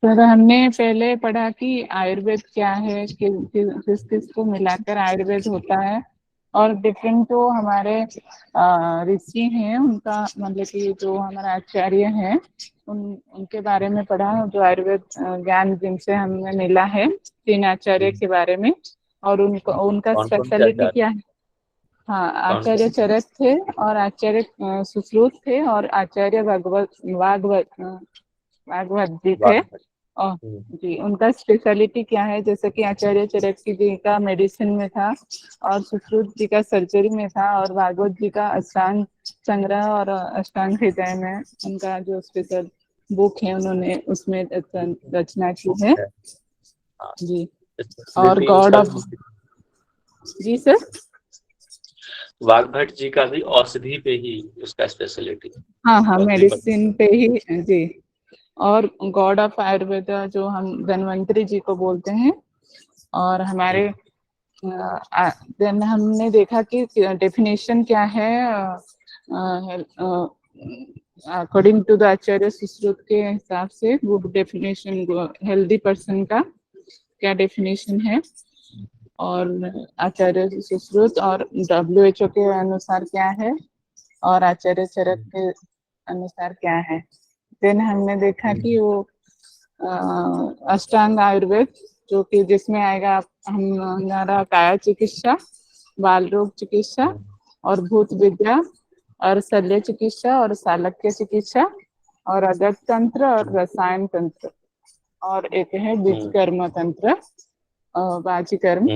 Sir हमने पहले पढ़ा कि आयुर्वेद क्या है, किस किस को मिलाकर आयुर्वेद होता है, और डिफरेंट जो हमारे ऋषि हैं उनका मतलब कि जो हमारा आचार्य हैं उनके बारे में पढ़ा, जो आयुर्वेद ज्ञान जिनसे हमें मिला है, 3 आचार्य के बारे में। और उनका उनका कौन कौन से स्पेशलिटी आचार्य? क्या है। हाँ, कौन आचार्य कौन? चरक थे, और आचार्य सुश्रुत थे, और आचार्य भागवत जी थे। वाह। और जी, उनका स्पेशलिटी क्या है, जैसे कि आचार्य चरक जी का मेडिसिन में था, और सुश्रुत जी का सर्जरी में था, और भागवत जी का अष्टांग संग्रह और अष्टांग हृदय में उनका जो स्पेशल बुक है उन्होंने उसमें रचना की है। है। हाँ, जी। और स्पेशलिटी गॉड उनका ऑफ। भी। जी सर। वाग्भट जी का भी औषधि पे ही उसका स्पेशलिटी। हाँ हाँ, औषधि पर। मेडिसिन पे ही। जी। और गॉड ऑफ आयुर्वेदा जो हम धन्वंतरी जी को बोलते हैं। और हमारे देन हमने देखा कि डेफिनेशन क्या है, अकॉर्डिंग टू द आचार्य सुश्रुत के हिसाब से गुड डेफिनेशन हेल्दी पर्सन का क्या डेफिनेशन है, और आचार्य सुश्रुत और WHO के अनुसार क्या है, और आचार्य चरक के अनुसार क्या है। देन हमने देखा कि वो अष्टांग आयुर्वेद, जो कि जिसमें आएगा हमारा काया चिकित्सा, बाल रोग चिकित्सा, और भूत विद्या, और शल्य चिकित्सा, और शालक्य चिकित्सा, और अदर तंत्र, और रसायन तंत्र, और एक है बीजकर्म तंत्र, बाजीकर्म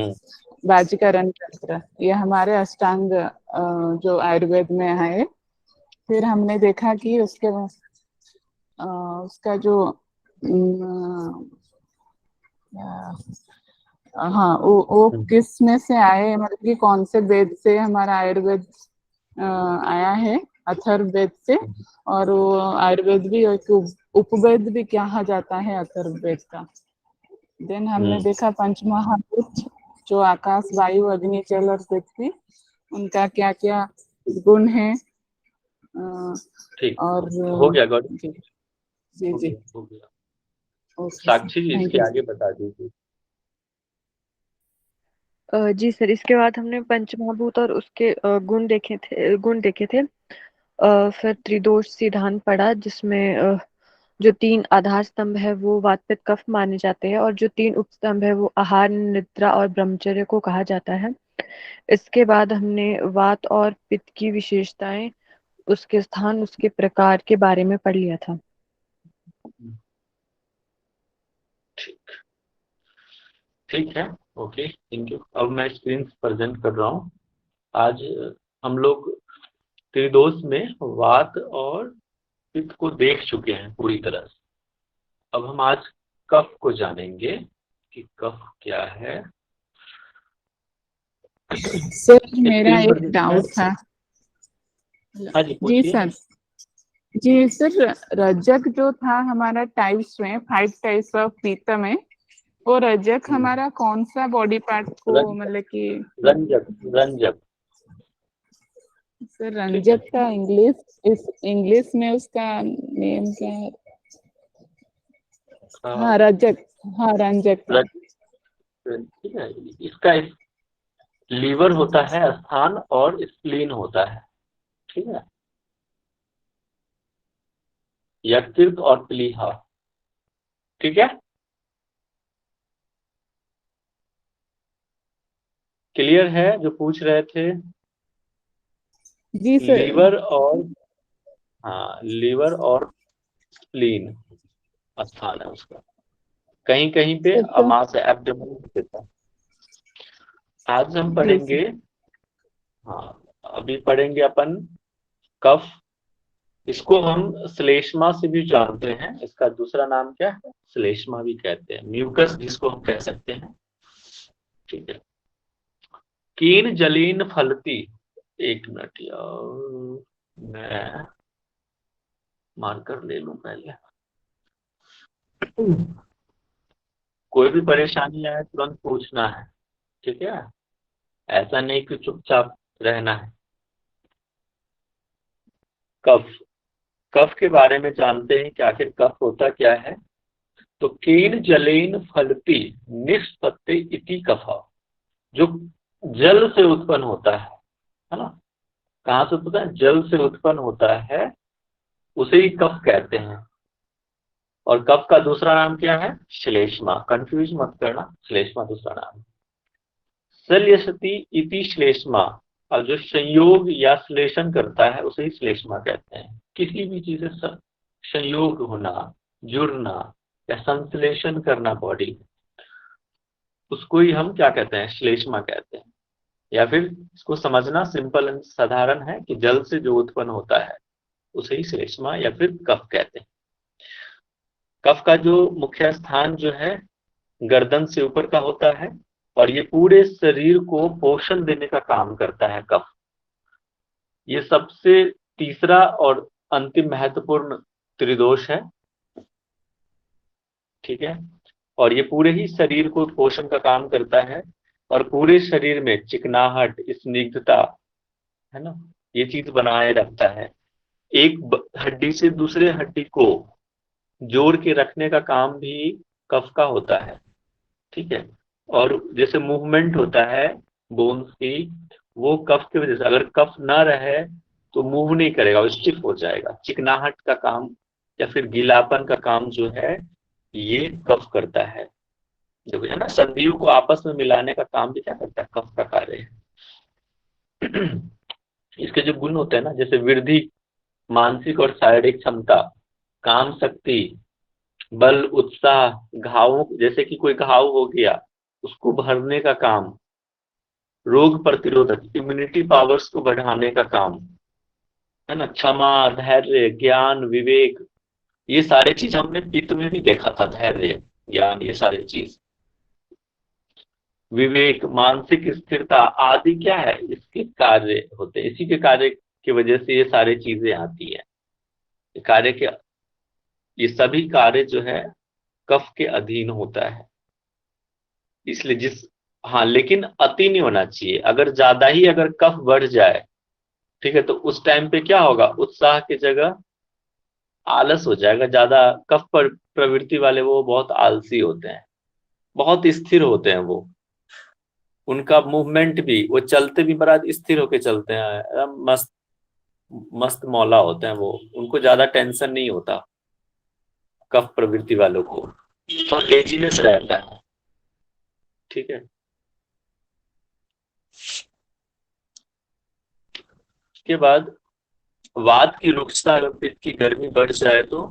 बाजीकरण तंत्र। ये हमारे अष्टांग जो आयुर्वेद में है। फिर हमने देखा कि उसका जो हाँ, वो किस में से आए, मतलब कि कौन से वेद से हमारा आयुर्वेद आया है, अथर्ववेद से। और वो आयुर्वेद भी एक उपवेद भी कहा जाता है अथर्ववेद का। देन हमने देखा पंचमहाभूत, जो आकाश, वायु, अग्नि, जल और पृथ्वी, उनका क्या क्या गुण है। ठीक। और हो गया गौरी। जी जी हो जी। गया, हो गया। ओके सर, साक्षी जी, थैंक इसके यू। आगे बता दीजिए। जी सर, इसके बाद हमने पंचमहाभूत और उसके गुण देखे थे। फिर त्रिदोष सिद्धांत पढ़ा, जिसमें जो 3 आधार स्तंभ है वो वात पित्त कफ माने जाते हैं, और जो 3 उपस्तंभ है वो आहार, निद्रा और ब्रह्मचर्य को कहा जाता है। इसके बाद हमने वात और पित्त की विशेषताएं, उसके स्थान, उसके प्रकार के बारे में पढ़ लिया था। ठीक। ठीक है। Okay, thank you. अब मैं स्क्रीन प्रेजेंट कर रहा हूँ। आज हम लोग त्रिदोष में वात और पित्त को देख चुके हैं पूरी तरह से। अब हम आज कफ को जानेंगे कि कफ क्या है। सर मेरा स्क्रीन पर एक दिख रहा है? डाउट था। हाँ जी, जी पूछिए। सर। जी सर, रजक जो था हमारा टाइप्स में, 5 टाइप्स ऑफ पीतम में, वो रजक हमारा कौन सा बॉडी पार्ट को रंजक, मतलब कि। रंजक, रंजक। सर ठीक है। रंजक का इंग्लिश में उसका नेम क्या है। हाँ रजक। हाँ रंजक का। ठीक है। इसका लीवर होता है स्थान और स्प्लीन होता है। ठीक है। यकृत और प्लीहा। ठीक है। क्लियर है जो पूछ रहे थे? जी सर। लीवर और, हाँ, लीवर और स्प्लीन स्थान है उसका। कहीं कहीं पे सर तो अमाशय, एब्डोमेन देता है। आज हम जी पढ़ेंगे। सर। हाँ, अभी पढ़ेंगे अपन कफ। इसको हम श्लेष्मा से भी जानते हैं। इसका दूसरा नाम क्या है? श्लेष्मा भी कहते हैं, म्यूकस जिसको हम कह सकते हैं। ठीक है। कीन जलीन फलती। एक मिनट यार, मैं मार्कर ले लूं पहले। कोई भी परेशानी आए तुरंत पूछना है। ठीक है। ऐसा नहीं कि चुपचाप रहना है। कफ। कफ के बारे में जानते हैं कि आखिर कफ होता क्या है। तो केन जलेन फलति निष्पत्ति इति कफा, जो जल से उत्पन्न होता है ना, कहाँ से उत्पन्न है, जल से उत्पन्न होता है, उसे ही कफ कहते हैं। और कफ का दूसरा नाम क्या है, श्लेष्मा, कंफ्यूज मत करना, श्लेष्मा दूसरा नाम। शल्यसति इति श्लेष्मा, और जो संयोग या श्लेषण करता है उसे ही श्लेष्मा कहते हैं। किसी भी चीज से संयोग होना, जुड़ना या संश्लेषण करना बॉडी, उसको ही हम क्या कहते हैं, श्लेष्मा कहते हैं। या फिर इसको समझना सिंपल एंड साधारण है कि जल से जो उत्पन्न होता है उसे ही श्लेष्मा या फिर कफ कहते हैं। कफ का जो मुख्य स्थान जो है गर्दन से ऊपर का होता है, और ये पूरे शरीर को पोषण देने का काम करता है कफ। ये सबसे तीसरा और अंतिम महत्वपूर्ण त्रिदोष है, ठीक है। और ये पूरे ही शरीर को पोषण का काम करता है, और पूरे शरीर में चिकनाहट, स्निग्धता, है ना, ये चीज बनाए रखता है। एक हड्डी से दूसरे हड्डी को जोड़ के रखने का काम भी कफ का होता है, ठीक है। और जैसे मूवमेंट होता है बोन्स की, वो कफ की वजह से, अगर कफ ना रहे तो मूव नहीं करेगा, वो स्टिफ हो जाएगा। चिकनाहट का काम या फिर गीलापन का काम जो है ये कफ करता है। देखो है ना, संधियों को आपस में मिलाने का काम भी क्या करता है, कफ का कार्य है। इसके जो गुण होते हैं ना, जैसे वृद्धि, मानसिक और शारीरिक क्षमता, काम शक्ति, बल, उत्साह, घावों, जैसे कि कोई घाव हो गया उसको भरने का काम, रोग प्रतिरोधक, इम्यूनिटी पावर्स को बढ़ाने का काम, है ना, क्षमा, धैर्य, ज्ञान, विवेक, ये सारे चीज हमने पित्त में भी देखा था, धैर्य, ज्ञान, ये सारी चीज, विवेक, मानसिक स्थिरता आदि क्या है, इसके कार्य होते हैं। इसी के कार्य की वजह से ये सारी चीजें आती है। कार्य के, ये सभी कार्य जो है कफ के अधीन होता है। इसलिए हाँ, लेकिन अति नहीं होना चाहिए। अगर ज्यादा ही अगर कफ बढ़ जाए, ठीक है, तो उस टाइम पे क्या होगा, उत्साह की जगह आलस हो जाएगा। ज्यादा कफ पर प्रवृत्ति वाले वो बहुत आलसी होते हैं, बहुत स्थिर होते हैं वो, उनका मूवमेंट भी, वो चलते भी बड़ा स्थिर होके चलते हैं, मस्त मस्त मौला होते हैं वो, उनको ज्यादा टेंशन नहीं होता। कफ प्रवृत्ति वालों को तो लेजीनेस रहता है, ठीक है। उसके बाद वात की रुक्षता, अगर पित्त की गर्मी बढ़ जाए तो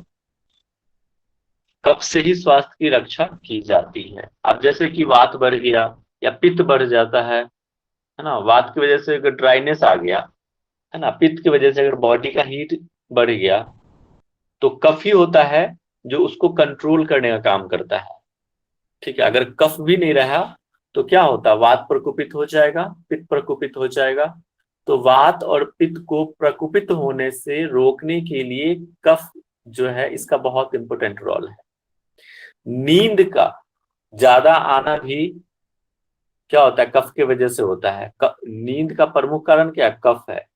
कफ से ही स्वास्थ्य की रक्षा की जाती है। अब जैसे कि वात बढ़ गया या पित्त बढ़ जाता है ना, वात की वजह से अगर ड्राइनेस आ गया, है ना, पित्त की वजह से अगर बॉडी का हीट बढ़ गया, तो कफ ही होता है जो उसको कंट्रोल करने का काम करता है, ठीक है। अगर कफ भी नहीं रहा तो क्या होता, वात प्रकोपित हो जाएगा, पित्त प्रकोपित हो जाएगा। तो वात और पित्त को प्रकोपित होने से रोकने के लिए कफ जो है इसका बहुत इंपॉर्टेंट रोल है। नींद का ज्यादा आना भी क्या होता है, कफ की वजह से होता है। नींद का प्रमुख कारण क्या है, कफ है।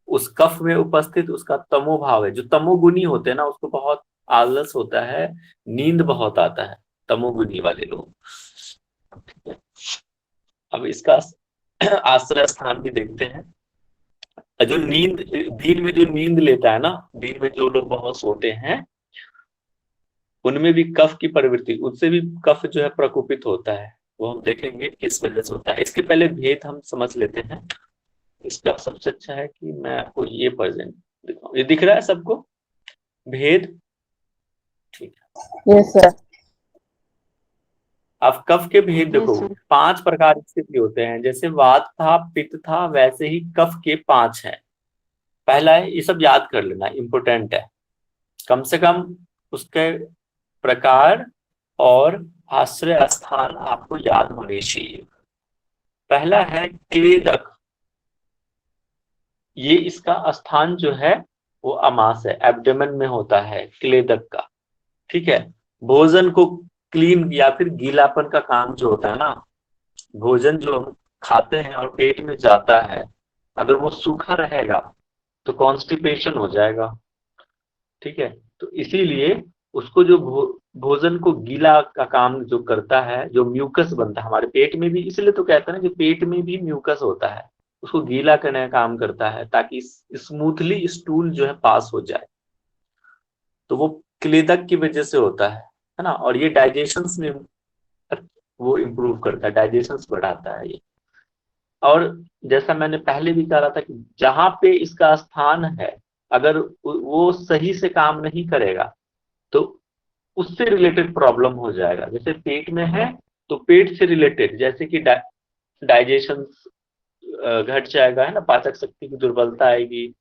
उस कफ में उपस्थित उसका तमोभाव है, जो तमोगुनी होते हैं ना, उसको बहुत आलस होता है, नींद बहुत आता है, तमोगुनी वाले लोग। अब इसका आश्रय स्थान भी देखते हैं। जो नींद, दिन में जो नींद लेता है ना, दिन में जो लोग बहुत सोते हैं, उनमें भी कफ की प्रवृत्ति, उससे भी कफ जो है प्रकोपित होता है। वो हम देखेंगे किस वजह से होता है। इसके पहले भेद हम समझ लेते हैं। इसका सबसे अच्छा है कि मैं आपको ये प्रेजेंट दिखाऊं। ये दिख रहा है सबको भेद, ठीक है। Yes sir. अब कफ के भेद देखो, 5 प्रकार स्थिति होते हैं। जैसे वात था, पित्त था, वैसे ही कफ के 5 हैं। पहला है, ये सब याद कर लेना, इंपोर्टेंट है, कम से कम उसके प्रकार और आश्रय स्थान आपको याद होने चाहिए। पहला है क्लेदक, ये इसका स्थान जो है वो अमास है, एब्डोमेन में होता है क्लेदक का, ठीक है। भोजन को क्लीन या फिर गीलापन का काम जो होता है ना, भोजन जो हम खाते हैं और पेट में जाता है, अगर वो सूखा रहेगा तो कॉन्स्टिपेशन हो जाएगा, ठीक है। तो इसीलिए उसको जो भोजन को गीला का काम जो करता है, जो म्यूकस बनता है हमारे पेट में भी, इसलिए तो कहते हैं ना कि पेट में भी म्यूकस होता है, उसको गीला करने का काम करता है ताकि स्मूथली स्टूल जो है पास हो जाए। तो वो क्लेदक की वजह से होता है ना। और ये डाइजेशन में वो इम्प्रूव करता है, डाइजेशन बढ़ाता है ये। और जैसा मैंने पहले भी कहा था कि जहां पे इसका स्थान है, अगर वो सही से काम नहीं करेगा तो उससे रिलेटेड प्रॉब्लम हो जाएगा। जैसे पेट में है तो पेट से रिलेटेड, जैसे कि डाइजेशन घट जाएगा, है ना, पाचक शक्ति की दुर्बलता आएगी,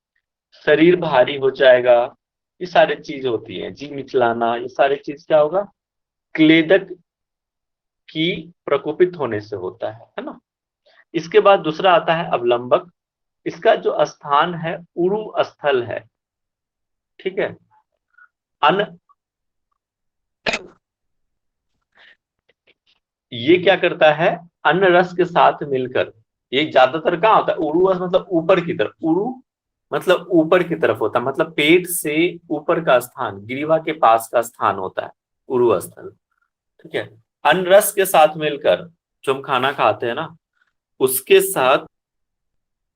शरीर भारी हो जाएगा, ये सारी चीज होती है, जी मिचलाना, ये सारी चीज क्या होगा, क्लेदक की प्रकोपित होने से होता है ना। इसके बाद दूसरा आता है अवलंबक। इसका जो स्थान है उरु स्थल है, ठीक है। अन ये क्या करता है, अन्न रस के साथ मिलकर, ये ज्यादातर कहाँ होता है, उरु मतलब ऊपर की तरफ, उरु मतलब ऊपर की तरफ होता है, मतलब पेट से ऊपर का स्थान, ग्रीवा के पास का स्थान होता है उरु स्थल, ठीक है। अन्न रस के साथ मिलकर, जो हम खाना खाते हैं ना, उसके साथ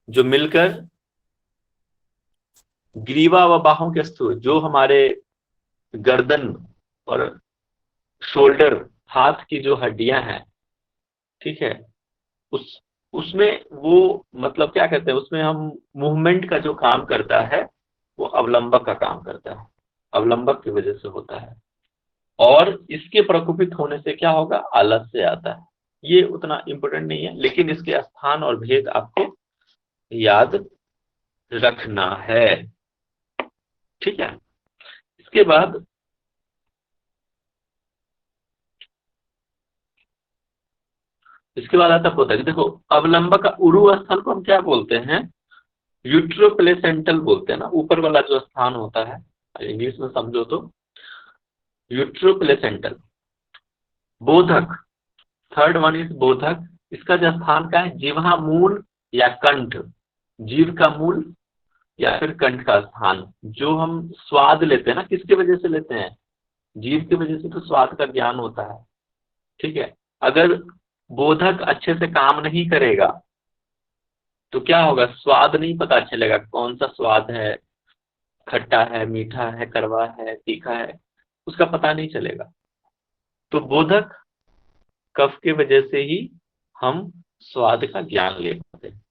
जो मिलकर ग्रीवा व बाहों के स्थूल, जो हमारे गर्दन और शोल्डर, हाथ की जो हड्डियां हैं, ठीक है, उस उसमें वो मतलब क्या कहते हैं, उसमें हम मूवमेंट का जो काम करता है वो अवलंबक का काम करता है, अवलंबक की वजह से होता है। और इसके प्रकोपित होने से क्या होगा, आलस्य आता है। ये उतना इंपॉर्टेंट नहीं है, लेकिन इसके स्थान और भेद आपको याद रखना है, ठीक है। इसके बाद आता है कि देखो, अवलंबक का उरु स्थल को हम क्या बोलते हैं, यूट्रोप्लेसेंटल बोलते हैं ना, ऊपर वाला जो स्थान होता है, इंग्लिश में समझो तो यूट्रोप्लेसेंटल। बोधक, थर्ड वन इज बोधक। इसका जो स्थान का है, जिह्वा मूल या कंठ, जीव का मूल या फिर कंठ का स्थान। जो हम स्वाद लेते हैं ना, किसके वजह से लेते हैं, जीव की वजह से तो स्वाद का ज्ञान होता है, ठीक है। अगर बोधक अच्छे से काम नहीं करेगा तो क्या होगा, स्वाद नहीं पता चलेगा, कौन सा स्वाद है, खट्टा है, मीठा है, कड़वा है, तीखा है, उसका पता नहीं चलेगा। तो बोधक कफ की वजह से ही हम स्वाद का ज्ञान ले पाते हैं।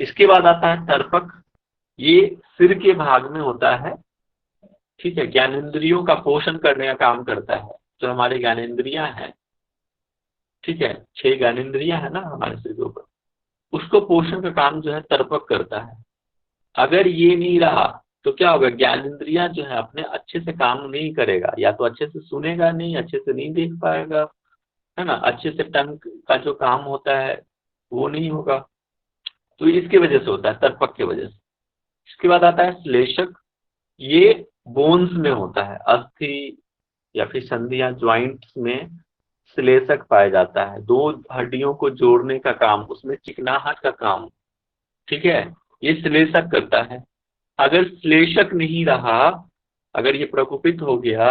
इसके बाद आता है तर्पक। ये सिर के भाग में होता है, ठीक है, ज्ञानेंद्रियों का पोषण करने का काम करता है। जो हमारे ज्ञानेंद्रियां हैं, ठीक है, 6 ज्ञानेंद्रियां है ना हमारे सिर के ऊपर, उसको पोषण का काम जो है तर्पक करता है। अगर ये नहीं रहा तो क्या होगा, ज्ञानेंद्रियां जो है अपने अच्छे से काम नहीं करेगा, या तो अच्छे से सुनेगा नहीं, अच्छे से नहीं देख पाएगा, है ना, अच्छे से टंग का जो काम होता है वो नहीं होगा। तो इसकी वजह से होता है, तर्पक की वजह से। इसके बाद आता है श्लेषक। ये बोन्स में होता है, अस्थि या फिर संधियां, ज्वाइंट्स में श्लेषक पाया जाता है। 2 हड्डियों को जोड़ने का काम, उसमें चिकनाहट का काम, ठीक है, ये श्लेषक करता है। अगर श्लेषक नहीं रहा, अगर ये प्रकोपित हो गया,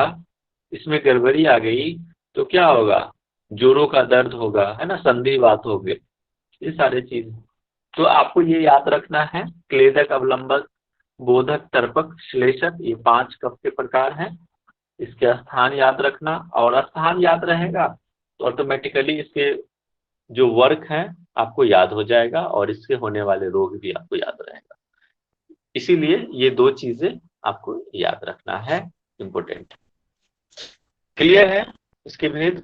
इसमें गड़बड़ी आ गई, तो क्या होगा, जोड़ों का दर्द होगा, है ना, संधिवात हो गए, ये सारे चीज। तो आपको ये याद रखना है, क्लेदक, अवलंबक, बोधक, तर्पक, श्लेषक, ये 5 कफ के प्रकार हैं। इसके स्थान याद रखना, और स्थान याद रहेगा तो ऑटोमेटिकली इसके जो वर्क है आपको याद हो जाएगा, और इससे होने वाले रोग भी आपको याद रहेगा। इसीलिए ये 2 चीजें आपको याद रखना है, इंपॉर्टेंट। क्लियर है इसके भेद,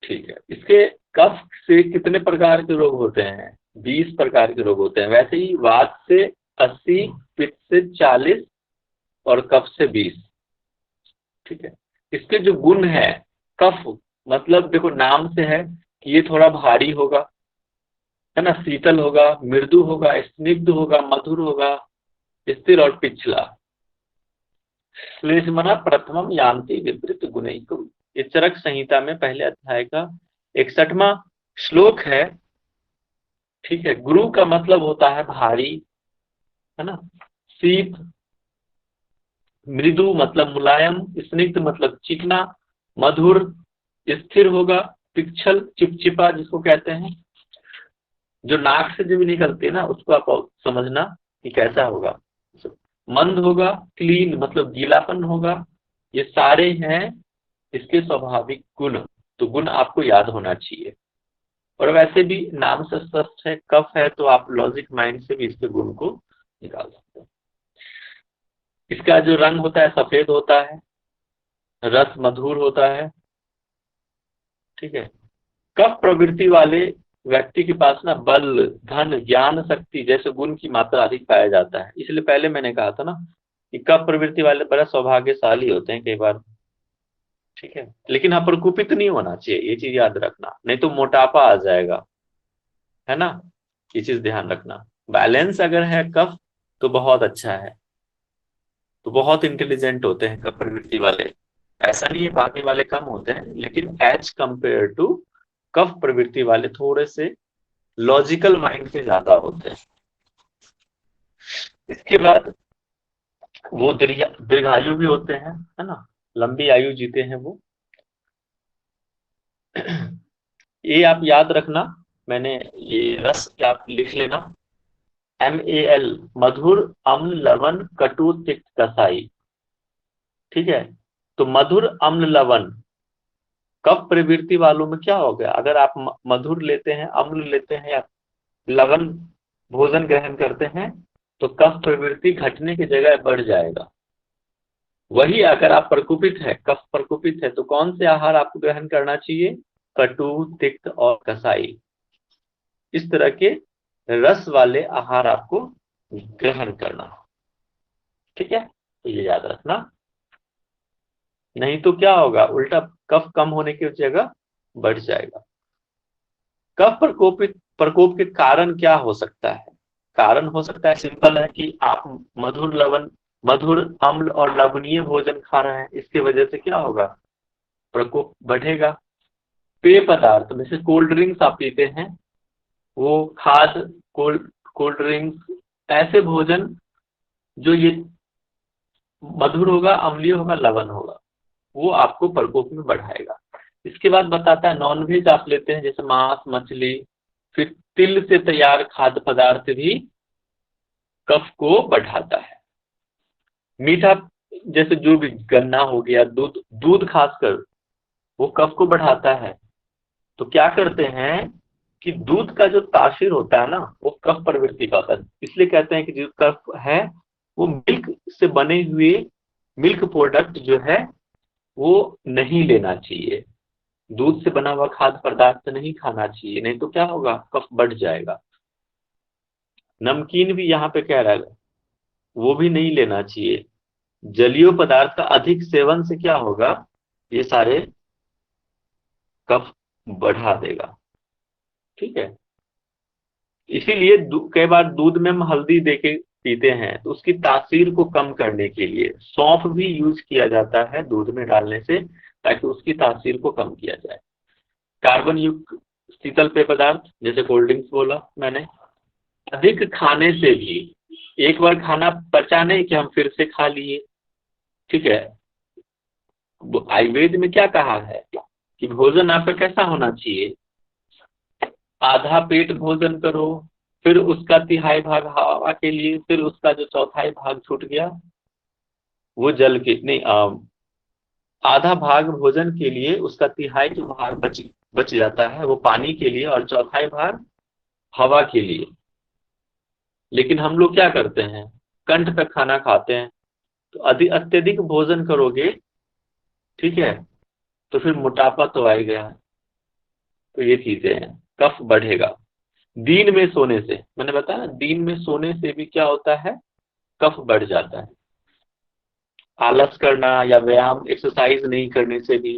ठीक है। इसके कफ से कितने प्रकार के रोग होते हैं, 20 प्रकार के रोग होते हैं। वैसे ही वात से 80, पित्त से 40 और कफ से 20, ठीक है। इसके जो गुण है, कफ मतलब देखो नाम से है कि ये थोड़ा भारी होगा, है ना, शीतल होगा, मृदु होगा, स्निग्ध होगा, मधुर होगा, स्थिर और पिछला। श्लेष्मना प्रथमम यान्ति विपरीत गुणैकम। ये चरक संहिता में पहले अध्याय का 61वां श्लोक है, ठीक है। गुरु का मतलब होता है भारी, है ना, शीत, मृदु मतलब मुलायम, स्निग्ध मतलब चिकना, मधुर स्थिर होगा, पिक्छल चिपचिपा जिसको कहते हैं, जो नाक से जब निकलती है ना उसको आप समझना कि कैसा होगा। मंद होगा, क्लीन मतलब गीलापन होगा। ये सारे हैं इसके स्वाभाविक गुण, तो गुण आपको याद होना चाहिए। और वैसे भी नाम से स्पष्ट है, कफ है, तो आप लॉजिक माइंड से भी इसके गुण को निकाल सकते हैं। इसका जो रंग होता है सफेद होता है, रस मधुर होता है, ठीक है। कफ प्रवृत्ति वाले व्यक्ति के पास ना बल, धन, ज्ञान, शक्ति जैसे गुण की मात्रा अधिक पाया जाता है। इसलिए पहले मैंने कहा था ना कि कफ प्रवृत्ति वाले बड़ा सौभाग्यशाली होते हैं कई बार, ठीक है। लेकिन हाँ, प्रकोपित नहीं होना चाहिए, ये चीज याद रखना, नहीं तो मोटापा आ जाएगा, है ना। ये चीज ध्यान रखना। बैलेंस अगर है कफ तो बहुत अच्छा है, तो बहुत इंटेलिजेंट होते हैं कफ प्रवृत्ति वाले। ऐसा नहीं है बाकी वाले कम होते हैं, लेकिन एज कंपेयर टू कफ प्रवृत्ति वाले थोड़े से लॉजिकल माइंड के ज्यादा होते हैं। इसके बाद वो दीर्घायु भी होते हैं, है ना, लंबी आयु जीते हैं वो। ये आप याद रखना, मैंने ये रस आप लिख लेना, MAL, मधुर, अम्ल, लवण, कटु, तिक्त, कसाई, ठीक है। तो मधुर, अम्ल, लवण कफ प्रवृत्ति वालों में क्या हो गया, अगर आप मधुर लेते हैं, अम्ल लेते हैं या लवण भोजन ग्रहण करते हैं तो कफ प्रवृत्ति घटने की जगह बढ़ जाएगा। वही अगर आप प्रकोपित है, कफ प्रकोपित है, तो कौन से आहार आपको ग्रहण करना चाहिए, कटु, तिक्त और कसाई, इस तरह के रस वाले आहार आपको ग्रहण करना, ठीक है। तो ये याद रखना, नहीं तो क्या होगा, उल्टा कफ कम होने की जगह बढ़ जाएगा। कफ प्रकोप के कारण क्या हो सकता है, कारण हो सकता है सिंपल है कि आप मधुर, अम्ल और लवणीय भोजन खा रहे हैं, इसकी वजह से क्या होगा, प्रकोप बढ़ेगा। पेय पदार्थ में से कोल्ड ड्रिंक्स आप पीते हैं, वो कोल्ड ड्रिंक्स, ऐसे भोजन जो ये मधुर होगा, अम्लीय होगा, लवण होगा, वो आपको प्रकोप में बढ़ाएगा। इसके बाद बताता है नॉनवेज आप लेते हैं जैसे मांस, मछली, फिर तिल से तैयार खाद्य पदार्थ भी कफ को बढ़ाता है। मीठा जैसे जो भी गन्ना हो गया, दूध खासकर वो कफ को बढ़ाता है। तो क्या करते हैं कि दूध का जो तासीर होता है ना वो कफ प्रवृत्ति का होता है, इसलिए कहते हैं कि जो कफ है वो मिल्क से बने हुए मिल्क प्रोडक्ट जो है वो नहीं लेना चाहिए, दूध से बना हुआ खाद्य पदार्थ नहीं खाना चाहिए, नहीं तो क्या होगा, कफ बढ़ जाएगा। नमकीन भी यहाँ पे कह रहा है वो भी नहीं लेना चाहिए। जलीय पदार्थ का अधिक सेवन से क्या होगा, ये सारे कफ बढ़ा देगा, ठीक है। इसीलिए कई बार दूध में हम हल्दी देके पीते हैं, तो उसकी तासीर को कम करने के लिए सौंफ भी यूज किया जाता है दूध में डालने से, ताकि उसकी तासीर को कम किया जाए। कार्बन युक्त शीतल पेय पदार्थ जैसे कोल्ड ड्रिंक्स बोला मैंने, अधिक खाने से भी, एक बार खाना पचा नहीं कि हम फिर से खा लिए, ठीक है। आयुर्वेद में क्या कहा है कि भोजन आपका कैसा होना चाहिए, आधा पेट भोजन करो, फिर उसका तिहाई भाग हवा के लिए, फिर उसका जो चौथाई भाग छूट गया वो जल के नहीं, आधा भाग भोजन के लिए, उसका तिहाई जो भाग बच जाता है वो पानी के लिए और चौथाई भाग हवा के लिए। लेकिन हम लोग क्या करते हैं, कंठ पे खाना खाते हैं, तो अत्यधिक भोजन करोगे, ठीक है, तो फिर मोटापा तो आ गया। तो ये चीजें हैं, कफ बढ़ेगा। दिन में सोने से, मैंने बताया ना, दिन में सोने से भी क्या होता है, कफ बढ़ जाता है। आलस करना या व्यायाम एक्सरसाइज नहीं करने से भी।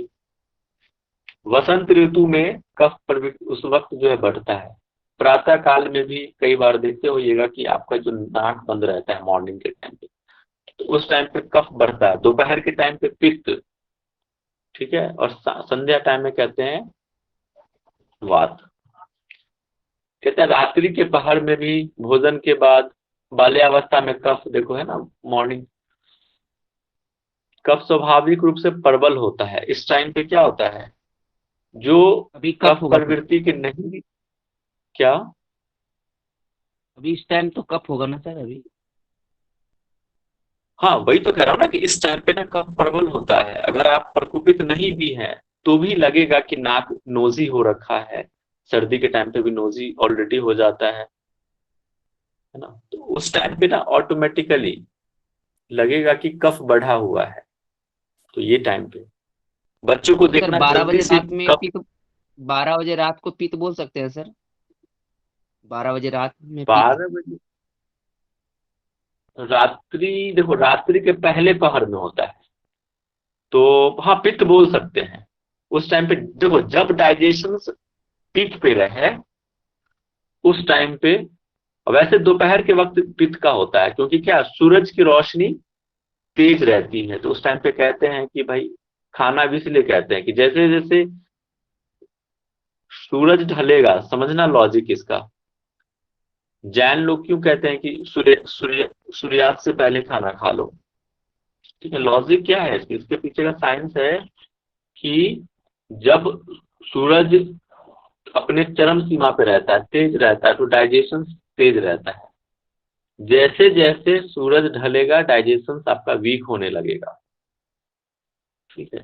वसंत ऋतु में कफ प्रवृत्ति उस वक्त जो है बढ़ता है। प्रातः काल में भी कई बार देखते होइएगा कि आपका जो नाक बंद रहता है मॉर्निंग के टाइम पे, तो उस टाइम पे कफ बढ़ता है। दोपहर के टाइम पे पित्त, ठीक है, और संध्या टाइम में कहते हैं वात। कहते हैं रात्रि के पहर में भी, भोजन के बाद, बाल्यावस्था में कफ देखो है ना, मॉर्निंग कफ स्वाभाविक रूप से प्रबल होता है। इस टाइम पे क्या होता है, जो अभी कब कफ होगा सर? प्रवृत्ति के नहीं, क्या? अभी इस टाइम तो कब होगा ना सर अभी? हाँ, वही तो कह रहा हूँ ना कि इस टाइम पे ना कफ प्रबल होता है। अगर आप प्रकोपित नहीं भी हैं तो भी लगेगा कि नाक नोजी हो रखा है। सर्दी के टाइम पे भी नोजी ऑलरेडी हो जाता है ना। तो उस टाइम पे ना ऑटोमेटिकली लगेगा कि कफ बढ़ा हुआ है। तो ये टाइम पे बच्चों को सर देखना 12 जल्दी बजे से रात में कफ। पित 12 बजे रात को पित बोल सकते हैं सर? 12 बजे रात में पित? 12 बजे रात्रि, देखो रात्रि के पहले पहर में होता है तो हाँ पित्त बोल सकते हैं। उस टाइम पे देखो जब डाइजेशन पीक पे रहे उस टाइम पे। वैसे दोपहर के वक्त पित्त का होता है, क्योंकि क्या सूरज की रोशनी तेज रहती है। तो उस टाइम पे कहते हैं कि भाई खाना भी, इसलिए कहते हैं कि जैसे जैसे सूरज ढलेगा, समझना लॉजिक इसका। जैन लोग क्यों कहते हैं कि सूर्य सूर्य सूर्यास्त से पहले खाना खा लो? ठीक है, लॉजिक क्या है इसके पीछे का साइंस है कि जब सूरज अपने चरम सीमा पे रहता है, तेज रहता है, तो डाइजेशन तेज रहता है। जैसे जैसे सूरज ढलेगा डाइजेशन आपका वीक होने लगेगा। ठीक है,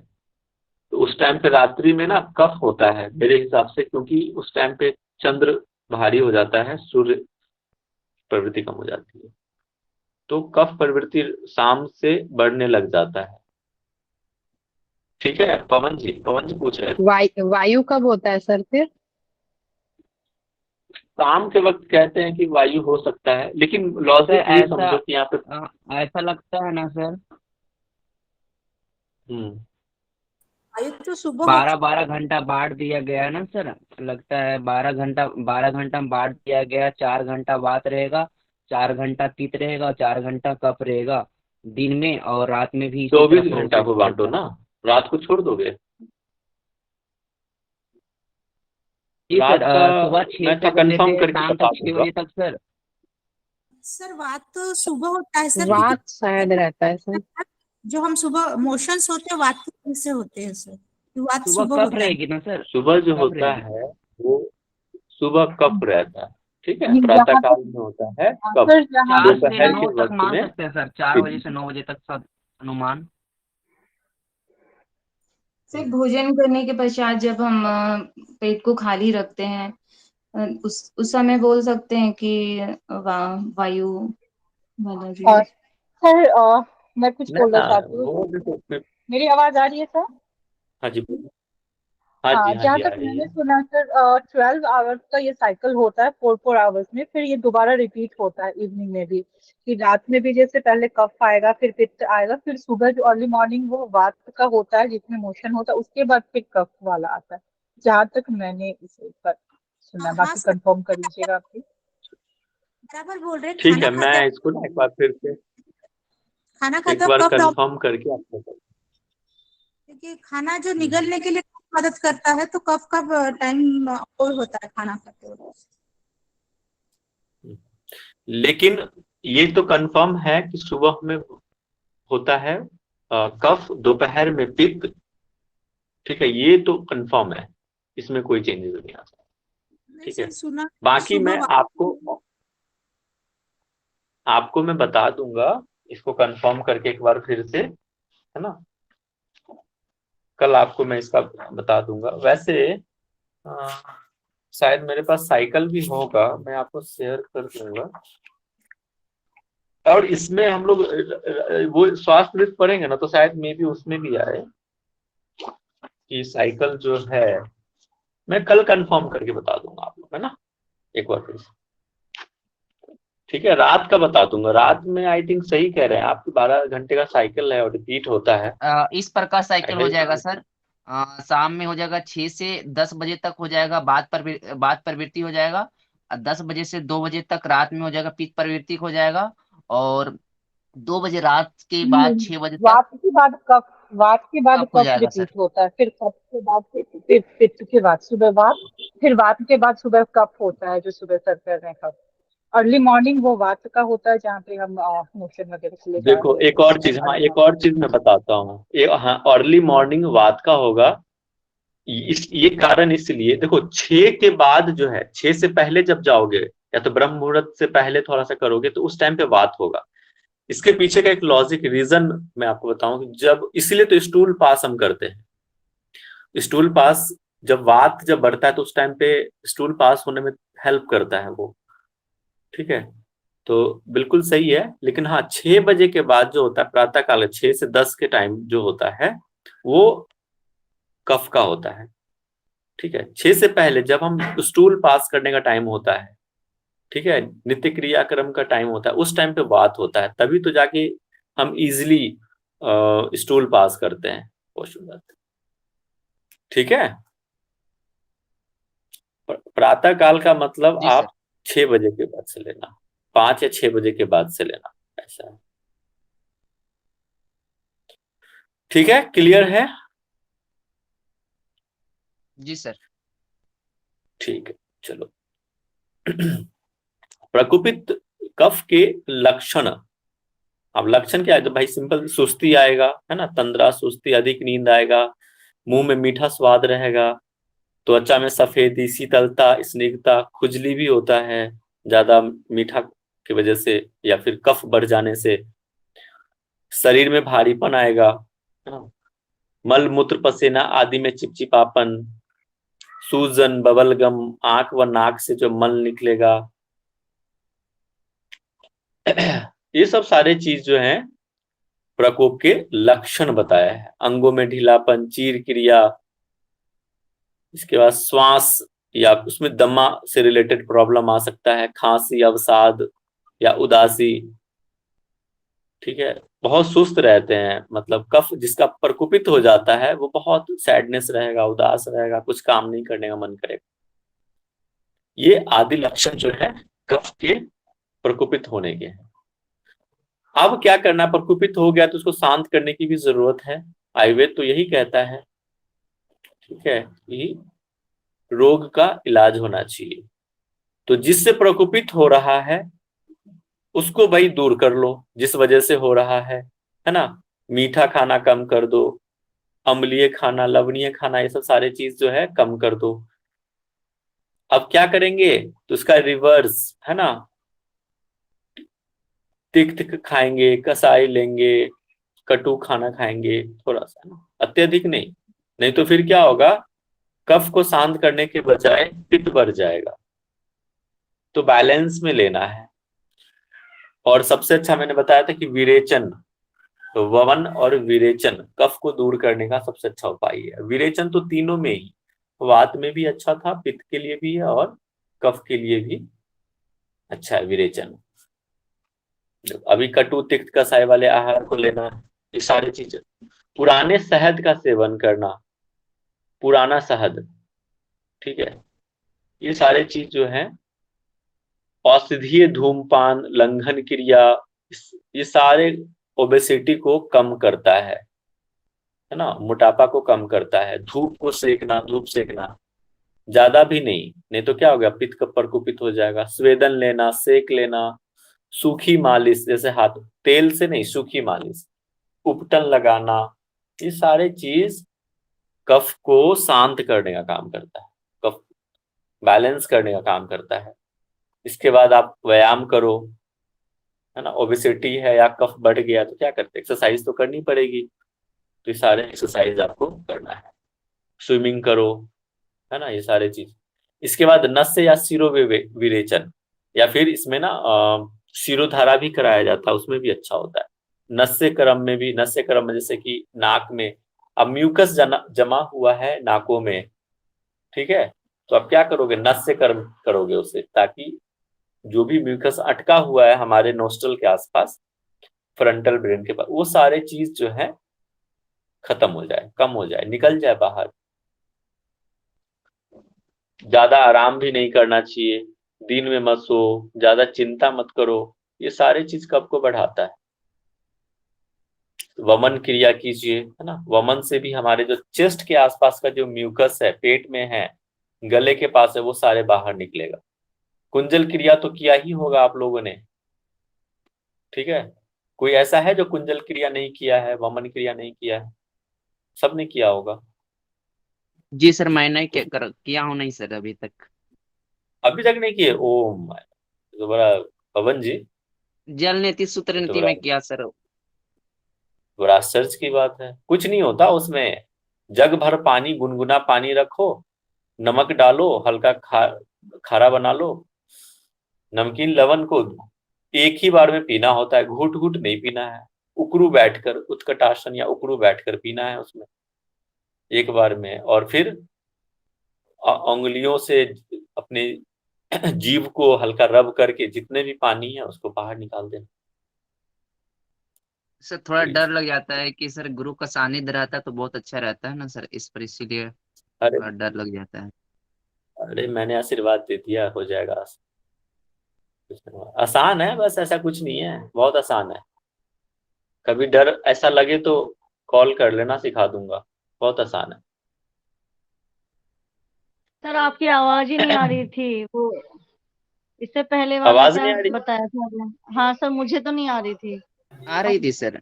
तो उस टाइम पे रात्रि में ना कफ होता है मेरे हिसाब से, क्योंकि उस टाइम पे चंद्र भारी हो जाता है, सूर्य प्रवृत्ति कम हो जाती है। तो कफ प्रवृत्ति शाम से बढ़ने लग जाता है। ठीक है, पवन जी पूछ रहे थे। वायु कब होता है सर फिर? शाम के वक्त कहते हैं कि वायु हो सकता है, लेकिन सर लॉजिक ये ऐसा समझो कि यहाँ पे ऐसा लगता है ना सर, हम्म 12 12 घंटा बांट दिया गया है ना सर। लगता है 12 घंटा में बांट दिया गया। 4 घंटा वात रहेगा, 4 घंटा पित्त रहेगा और 4 घंटा कफ रहेगा। दिन में और रात में भी इसी तरह 24 घंटा को प्रोसेस बांटो चलता है। ना, रात को छोड़ दोगे? जी सर, रात का सुबह मैं 6 तो बजे कंफर्म से करके शाम बता तक 6 दूंगा। बजे तक सर। सर बात तो सुबह होता है सर, क्योंकि वात शायद रहता है सर। जो हम सुबह मोशंस होते हैं वात की वजह से होते हैं सर, कि वात सुबह सुबह कब होता है। रहेगी ना सर? सुबह जो कब होता रहेगी? है वो सुबह कफ रहता है। ठीक है, ये प्रातः जहाँ काल तक में होता है कफ। सर, जहाँ चार तक से दोपहर नौ के तक वक्त मान में सकते हैं सर, 4 बजे से 9 बजे तक सब अनुमान। सिर्फ भोजन करने के पश्चात जब हम पेट को खाली रखते हैं, उस समय बोल सकते हैं कि वायु वाला और जो सर मैं कुछ ना बोलना ना चाहती हूँ। वो देखो मेरी आवाज आ रही है सर? हाँ जी बोलिए। हाँ हाँ, जी हाँ जहाँ जी, आ तक रही मैंने है। सुना सर 12 आवर्स का ये साइकिल होता है, 4 4 आवर्स में, फिर ये दोबारा रिपीट होता है इवनिंग में भी। कि रात में भी जैसे पहले कफ आएगा, फिर पित्त आएगा, फिर सुबह जो अर्ली मॉर्निंग वो वात का होता है जिसमें मोशन होता है, उसके बाद फिर कफ वाला आता है। जहाँ तक मैंने इसे पर सुना, हाँ बाकी सर, कंफर्म कर लीजिएगा आप। बराबर बोल रहे हैं। ठीक खाना है, मैं खाते इसको ना एक बार फिर से खाना एक खाते बार वक्त कब डॉक्टर, कंफर्म करके आपको क्योंकि खाना जो हम्म, निगलने के लिए मदद करता है, तो कब कब टाइम और होता है खाना खाते वक्त? हम्म। लेकिन ये तो कंफर्म है कि सुबह में होता है कफ, दोपहर में पित्त। ठीक है, ये तो कंफर्म है, इसमें कोई चेंजेस नहीं आ सकता। नहीं ठीक है, सर, सुना बाकी सुबह मैं आपको मैं बता दूंगा इसको कंफर्म करके एक बार फिर से, है ना। कल आपको मैं इसका बता दूंगा। वैसे अ, शायद मेरे पास साइकिल भी होगा, मैं आपको शेयर कर दूंगा। और इसमें हम लोग वो स्वास्थ्य वृत्त पढ़ेंगे ना, तो शायद मे भी उसमें भी आए कि साइकिल जो है। मैं कल कंफर्म करके बता दूंगा आप लोग, है ना, एक बार फिर से। ठीक है, रात का बता दूंगा। रात में आई थिंक सही कह रहे हैं आपकी, 12 घंटे का साइकिल है और रिपीट होता है। इस प्रकार साइकिल हो पहले जाएगा सर। शाम में हो जाएगा 6 से 10 बजे तक हो जाएगा बात प्रवृत्ति हो जाएगा। 10 बजे से 2 बजे तक रात में हो जाएगा पित्त प्रवृत्ति हो जाएगा। और 2 बजे रात के बाद 6 बजे तक वात के बाद कफ, वात के बाद कफ हो कफ जाएगा सर। रिपीट होता है, फिर कफ के बाद पित्त के बाद सुबह वात, फिर वात के बाद सुबह कफ होता है, जो सुबह सर कर रहे हैं कफ। अर्ली मॉर्निंग वो वात का होता है जहाँ पे हम मोशन वगैरह के लिए देखो जाते हैं, एक और चीज, हाँ अर्ली एक और चीज मैं बताता हूँ, हाँ अर्ली मॉर्निंग वात का होगा। ये कारण इसलिए, देखो 6 के बाद जो है, 6 से पहले जब जाओगे या तो ब्रह्म मुहूर्त से पहले थोड़ा सा करोगे तो उस टाइम पे वात होगा। इसके पीछे का एक लॉजिक रीजन मैं आपको बताऊं कि जब, इसलिए तो स्टूल पास हम करते हैं। स्टूल पास जब वात जब बढ़ता है तो उस टाइम पे स्टूल पास होने में हेल्प करता है वो, ठीक है। तो बिल्कुल सही है, लेकिन हाँ 6 बजे के बाद जो होता है प्रातः काल, 6 से 10 के टाइम जो होता है वो कफ का होता है, ठीक है। 6 से पहले जब हम स्टूल पास करने का टाइम होता है, ठीक है, नित्य क्रियाक्रम का टाइम होता है, उस टाइम पे बात होता है, तभी तो जाके हम इजिली स्टूल पास करते हैं, वॉशरूम जाते हैं, ठीक है। प्रातः काल का मतलब जी सर। आप 6 बजे के बाद से लेना, 5 या 6 बजे के बाद से लेना, ऐसा है, ठीक है, क्लियर है। जी सर। ठीक है, चलो। प्रकोपित कफ के लक्षण, अब लक्षण क्या है, तो भाई सिंपल, सुस्ती आएगा, है ना, तंद्रा, सुस्ती, अधिक नींद आएगा, मुंह में मीठा स्वाद रहेगा, त्वचा में सफेदी, शीतलता, स्निग्धता, खुजली भी होता है ज्यादा मीठा की वजह से या फिर कफ बढ़ जाने से, शरीर में भारीपन आएगा, है ना, मल मूत्र पसीना आदि में चिपचिपापन, सूजन, बबलगम, आंख व नाक से जो मल निकलेगा, ये सब सारे चीज जो हैं प्रकोप के लक्षण बताया है। अंगों में ढीलापन, चीर क्रिया, इसके बाद श्वास या उसमें दमा से रिलेटेड प्रॉब्लम आ सकता है, खांसी, अवसाद या उदासी, ठीक है। बहुत सुस्त रहते हैं, मतलब कफ जिसका प्रकोपित हो जाता है वो बहुत सैडनेस रहेगा, उदास रहेगा, कुछ काम नहीं करने का मन करेगा। ये आदि लक्षण जो है कफ के प्रकोपित होने के हैं। अब क्या करना, प्रकोपित हो गया तो उसको शांत करने की भी जरूरत है। आयुर्वेद तो यही कहता है, ठीक है, कि रोग का इलाज होना चाहिए। तो जिससे प्रकोपित हो रहा है उसको भाई दूर कर लो, जिस वजह से हो रहा है ना। मीठा खाना कम कर दो, अम्लीय खाना, लवणीय खाना, ये सब सारे चीज जो है कम कर दो। अब क्या करेंगे तो उसका रिवर्स, है ना, तिक्त खाएंगे, कसाई लेंगे, कटु खाना खाएंगे थोड़ा सा ना, अत्यधिक नहीं, नहीं तो फिर क्या होगा, कफ को शांत करने के बजाय पित्त बढ़ जाएगा। तो बैलेंस में लेना है। और सबसे अच्छा मैंने बताया था कि विरेचन, तो वमन और विरेचन कफ को दूर करने का सबसे अच्छा उपाय है। विरेचन तो तीनों में ही, वात में भी अच्छा था, पित्त के लिए भी है और कफ के लिए भी अच्छा है विरेचन। अभी कटु, तिक्त, कसाई वाले आहार को लेना है, ये सारी चीजें। पुराने शहद का सेवन करना, पुराना शहद, ठीक है, ये सारे चीज जो है, औषधीय धूमपान, लंघन क्रिया, ये सारे ओबेसिटी को कम करता है ना, मोटापा को कम करता है। धूप को सेकना, धूप सेकना ज्यादा भी नहीं, नहीं तो क्या हो गया, पित्त का प्रकोपित हो जाएगा। स्वेदन लेना, सेक लेना, सूखी मालिश, जैसे हाथ, तेल से नहीं, सूखी मालिश, उपटन लगाना, ये सारे चीज कफ को शांत करने का काम करता है, कफ बैलेंस करने का काम करता है। इसके बाद आप व्यायाम करो, है ना, ओबेसिटी है या कफ बढ़ गया तो क्या करते, एक्सरसाइज तो करनी पड़ेगी, तो ये सारे एक्सरसाइज आपको करना है। स्विमिंग करो, है ना, ये सारे चीज। इसके बाद नस्य या शिरो विरेचन, या फिर इसमें ना शिरोधारा भी कराया जाता है, उसमें भी अच्छा होता है। नस्य क्रम में भी, नस्य क्रम में जैसे कि नाक में अब म्यूकस जमा हुआ है नाकों में, ठीक है, तो अब क्या करोगे, नस्य कर्म करोगे उससे, ताकि जो भी म्यूकस अटका हुआ है हमारे नोस्ट्रल के आसपास, फ्रंटल ब्रेन के पास, वो सारे चीज जो है खत्म हो जाए, कम हो जाए, निकल जाए बाहर। ज्यादा आराम भी नहीं करना चाहिए, दिन में मत सो, ज्यादा चिंता मत करो, ये सारे चीज कब को बढ़ाता है। वमन क्रिया कीजिए, है ना, वमन से भी हमारे जो चेस्ट के आसपास का जो म्यूकस है, पेट में है, गले के पास है, वो सारे बाहर निकलेगा। कुंजल क्रिया तो किया ही होगा आप लोगों ने, ठीक है। कोई ऐसा है जो कुंजल क्रिया नहीं किया है, वमन क्रिया नहीं किया है? सबने किया होगा। जी सर, मैंने किया हूँ नहीं सर अभी तक। अभी तक नहीं किए? ओ माय, तो बड़ा, पवन जी, जल नीति सूत्र ये तो नीति बड़ा में किया सर। बड़ा आश्चर्य की बात है। कुछ नहीं होता उसमें। जग भर पानी, गुनगुना पानी रखो, नमक डालो, हल्का खारा बना लो, नमकीन लवण को एक ही बार में पीना होता है, घूट घूट नहीं पीना है। उकड़ू बैठकर, उत्कटासन या उकड़ू बैठकर पीना है उसमें एक बार में। और फिर उंगलियों से अपने जीभ को हल्का रब करके जितने भी पानी है उसको बाहर निकाल देना। सर थोड़ा तो डर लग जाता है कि सर गुरु का सानिध्य रहता है तो बहुत अच्छा रहता है ना सर, इस पर इसीलिए अरे थोड़ा डर लग जाता है। अरे, मैंने आशीर्वाद दे दिया, हो जाएगा। आसान है, बस ऐसा कुछ नहीं है, बहुत आसान है। कभी डर ऐसा लगे तो कॉल कर लेना, सिखा दूंगा, बहुत आसान है। सर आपकी आवाज ही नहीं आ रही थी, वो इससे पहले वाला आवाज क्या नहीं आ रही? बताया था आपने? हाँ सर, मुझे तो नहीं आ रही थी। आ रही थी सर।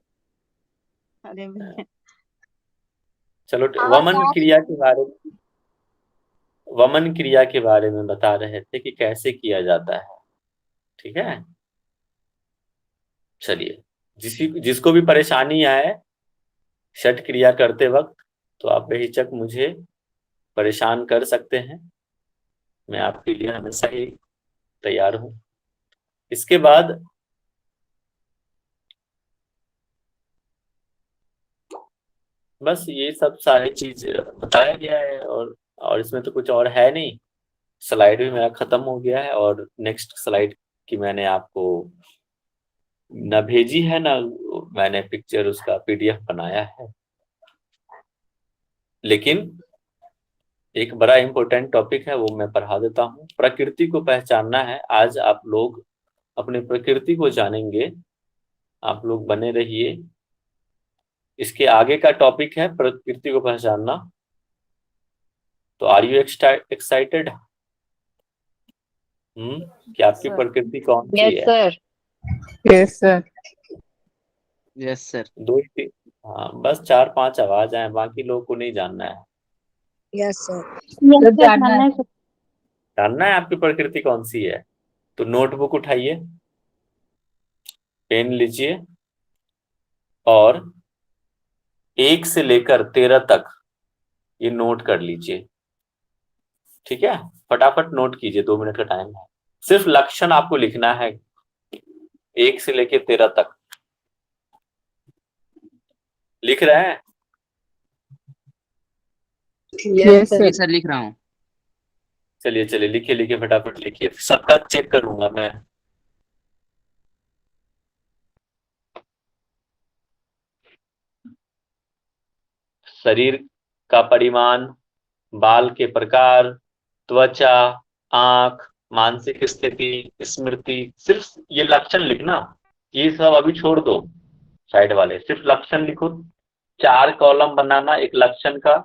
अरे चलो, आवाज वमन क्रिया के बारे में बता रहे थे कि कैसे किया जाता है, ठीक है। चलिए, जिसको भी परेशानी आए छठ क्रिया करते वक्त, तो आप बेहिचक मुझे परेशान कर सकते हैं। मैं आपके लिए हमेशा ही तैयार हूं। इसके बाद बस ये सब सारी चीज बताया गया है, और इसमें तो कुछ और है नहीं। स्लाइड भी मेरा खत्म हो गया है, और नेक्स्ट स्लाइड की मैंने आपको न भेजी है, ना मैंने पिक्चर उसका पीडीएफ बनाया है। लेकिन एक बड़ा इंपॉर्टेंट टॉपिक है, वो मैं पढ़ा देता हूँ। प्रकृति को पहचानना है। आज आप लोग अपने प्रकृति को जानेंगे। आप लोग बने रहिए। इसके आगे का टॉपिक है प्रकृति को पहचानना। तो आर यू एक्साइटेड? कि आपकी सर। प्रकृति कौन सी यस है? Sir. Yes sir. Yes sir. दो ही, हाँ, बस 4-5 आवाज आए, बाकी लोग को नहीं जानना है। Yes sir. सर सर जानना जानना है। है सर। जानना है आपकी प्रकृति कौन सी है। तो नोटबुक उठाइए, पेन लीजिए, और 1 से लेकर 13 तक ये नोट कर लीजिए, ठीक है। फटाफट नोट कीजिए, 2 मिनट का टाइम है। सिर्फ लक्षण आपको लिखना है 1 से लेकर 13 तक। लिख रहे हैं? यस जी सर। सर लिख रहा हूँ। चलिए चलिए, लिखिए लिखिए, फटाफट लिखिए, सबका चेक करूंगा मैं। शरीर का परिमाण, बाल के प्रकार, त्वचा, आंख, मानसिक स्थिति, स्मृति, सिर्फ ये लक्षण लिखना। ये सब अभी छोड़ दो, साइड वाले, सिर्फ लक्षण लिखो। 4 कॉलम बनाना एक लक्षण का,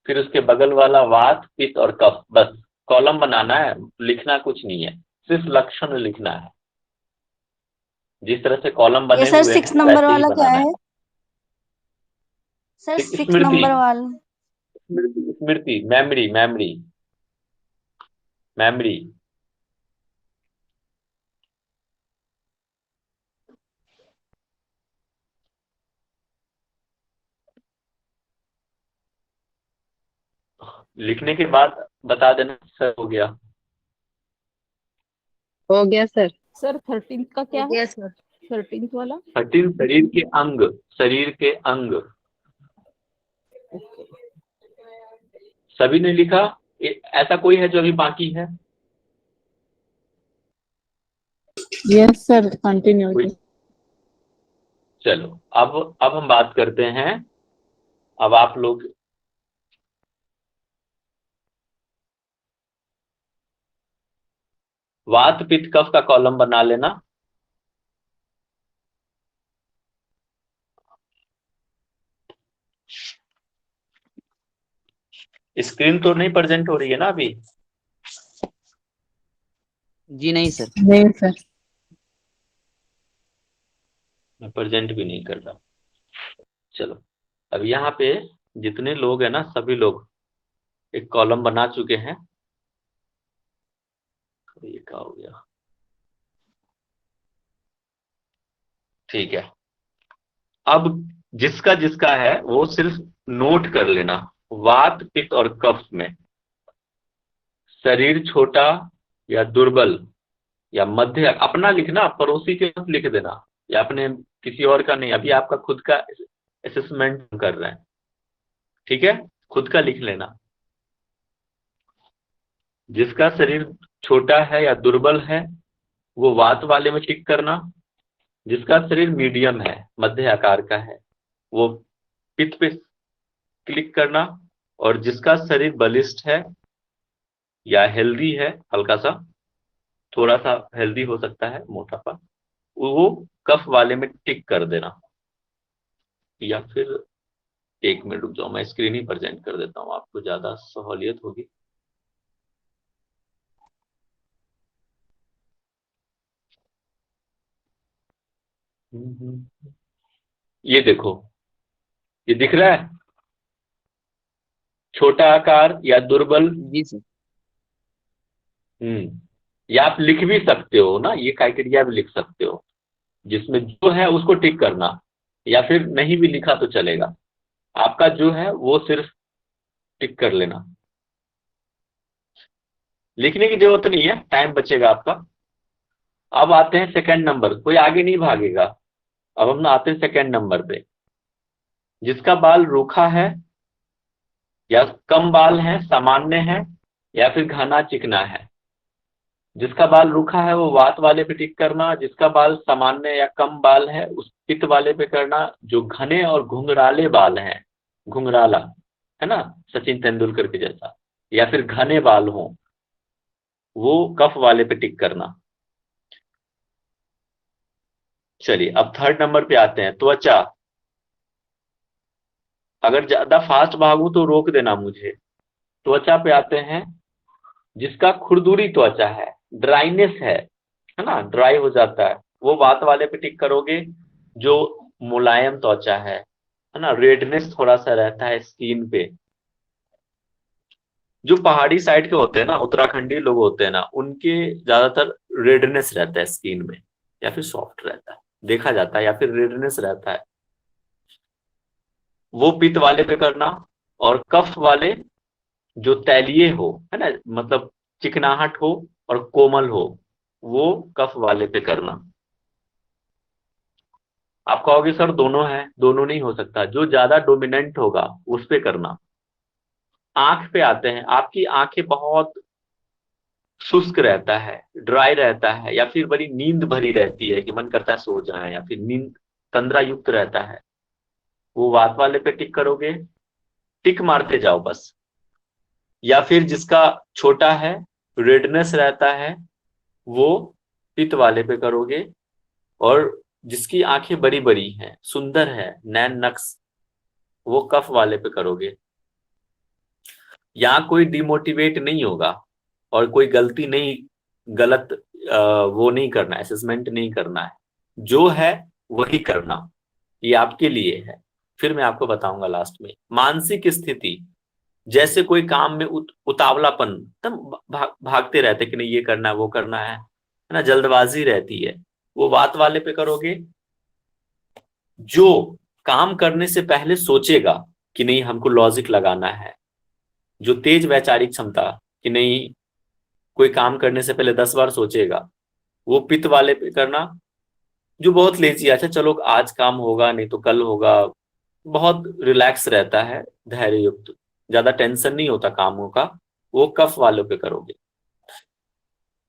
फिर उसके बगल वाला वात, पित्त और कफ। बस कॉलम बनाना है, लिखना कुछ नहीं है, सिर्फ लक्षण लिखना है। जिस तरह से कॉलम ये बने सर हुए 6 हैं नंबर वैसे ही वाला क्या बनाना है। है? सर ठीक, 6 स्मृति, नंबर वाला। स्मृति, स्मृति, मेमोरी, मेमोरी, मेमोरी। लिखने के बाद बता देना सर हो गया। हो गया सर। सर 13 का क्या हो है? गया सर। 13 वाला? 13 शरीर के अंग, शरीर के अंग। सभी ने लिखा? ऐसा कोई है जो अभी बाकी है? Yes sir, continue. कोई? चलो, अब हम बात करते हैं। अब आप लोग वात पित्त कफ का कॉलम बना लेना। स्क्रीन तो नहीं प्रेजेंट हो रही है ना अभी? जी नहीं सर। नहीं सर। मैं प्रेजेंट भी नहीं कर रहा। चलो, अब यहाँ पे जितने लोग हैं ना, सभी लोग एक कॉलम बना चुके हैं। ये क्या हो गया? ठीक है, अब जिसका जिसका है वो सिर्फ नोट कर लेना। वात, पित्त और कफ में शरीर छोटा या दुर्बल या मध्य, अपना लिखना, पड़ोसी के मत लिख देना, या अपने किसी और का नहीं। अभी आपका खुद का असेसमेंट कर रहे हैं, ठीक है? खुद का लिख लेना। जिसका शरीर छोटा है या दुर्बल है वो वात वाले में टिक करना। जिसका शरीर मीडियम है, मध्य आकार का है, वो पित्त पे क्लिक करना। और जिसका शरीर बलिष्ठ है या हेल्दी है, हल्का सा, थोड़ा सा हेल्दी हो सकता है, मोटापा, वो कफ वाले में टिक कर देना। या फिर एक मिनट रुक जाओ, मैं स्क्रीन ही प्रेजेंट कर देता हूँ, आपको ज्यादा सहूलियत होगी। ये देखो, ये दिख रहा है, छोटा आकार या दुर्बल। जी सर। या आप लिख भी सकते हो ना, ये क्राइटेरिया भी लिख सकते हो, जिसमें जो है उसको टिक करना, या फिर नहीं भी लिखा तो चलेगा। आपका जो है वो सिर्फ टिक कर लेना, लिखने की जरूरत नहीं है, टाइम बचेगा आपका। अब आते हैं सेकंड नंबर, कोई आगे नहीं भागेगा। अब हम आते हैं सेकंड नंबर पे। जिसका बाल रूखा है या कम बाल है, सामान्य है, या फिर घना चिकना है। जिसका बाल रूखा है वो वात वाले पे टिक करना। जिसका बाल सामान्य या कम बाल है उस पित्त वाले पे करना। जो घने और घुंघराले बाल हैं, घुंघराला है ना, सचिन तेंदुलकर के जैसा, या फिर घने बाल हो, वो कफ वाले पे टिक करना। चलिए, अब थर्ड नंबर पे आते हैं, त्वचा। अगर ज्यादा फास्ट भागू तो रोक देना मुझे। त्वचा पे आते हैं, जिसका खुरदुरी त्वचा है, ड्राइनेस है ना, ड्राई हो जाता है, वो वात वाले पे टिक करोगे। जो मुलायम त्वचा है ना, रेडनेस थोड़ा सा रहता है स्किन पे। जो पहाड़ी साइड के होते हैं ना, उत्तराखंडी लोग होते हैं ना, उनके ज्यादातर रेडनेस रहता है स्किन में, या फिर सॉफ्ट रहता है, देखा जाता है, या फिर रेडनेस रहता है, वो पित्त वाले पे करना। और कफ वाले जो तैलीय हो, है ना, मतलब चिकनाहट हो और कोमल हो, वो कफ वाले पे करना। आप कहोगे सर दोनों है, दोनों नहीं हो सकता, जो ज्यादा डोमिनेंट होगा उस पे करना। आंख पे आते हैं, आपकी आंखें बहुत शुष्क रहता है, ड्राई रहता है, या फिर बड़ी नींद भरी रहती है कि मन करता है सो जाए, या फिर नींद तंद्रा युक्त रहता है, वो वात वाले पे टिक करोगे, टिक मारते जाओ बस। या फिर जिसका छोटा है, रेडनेस रहता है, वो पित्त वाले पे करोगे। और जिसकी आंखें बड़ी बड़ी हैं, सुंदर है, नैन नक्श, वो कफ वाले पे करोगे। यहाँ कोई डिमोटिवेट नहीं होगा और कोई गलती नहीं, गलत वो नहीं करना, असेसमेंट नहीं करना है, जो है वही करना, ये आपके लिए है। फिर मैं आपको बताऊंगा लास्ट में। मानसिक स्थिति, जैसे कोई काम में उतावलापन, तब भागते रहते कि नहीं ये करना है वो करना है ना, जल्दबाजी रहती है, वो वात वाले पे करोगे। जो काम करने से पहले सोचेगा कि नहीं हमको लॉजिक लगाना है, जो तेज वैचारिक क्षमता, कि नहीं कोई काम करने से पहले 10 बार सोचेगा, वो पित्त वाले पे करना। जो बहुत लेजी, अच्छा चलो आज काम होगा नहीं तो कल होगा, बहुत रिलैक्स रहता है, धैर्य युक्त, ज्यादा टेंशन नहीं होता कामों का, वो कफ वालों पे करोगे।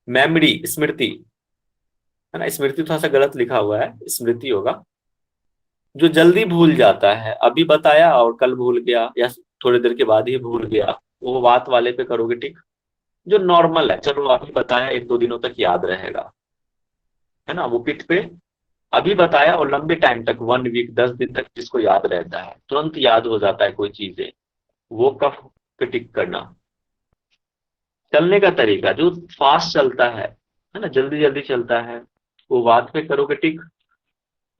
मेमोरी, स्मृति, है ना, स्मृति थोड़ा सा गलत लिखा हुआ है, स्मृति होगा। जो जल्दी भूल जाता है, अभी बताया और कल भूल गया, या थोड़ी देर के बाद ही भूल गया, वो वात वाले पे करोगे टिक। जो नॉर्मल है, चलो अभी बताया 1-2 दिनों तक याद रहेगा, है ना, वो पित्त पे। अभी बताया और लंबे टाइम तक, 1 वीक 10 दिन तक जिसको याद रहता है, तुरंत याद हो जाता है कोई चीजें, वो कफ पे टिक करना। चलने का तरीका, जो फास्ट चलता है है ना, जल्दी जल्दी चलता है, वो वात पे करोगे टिक।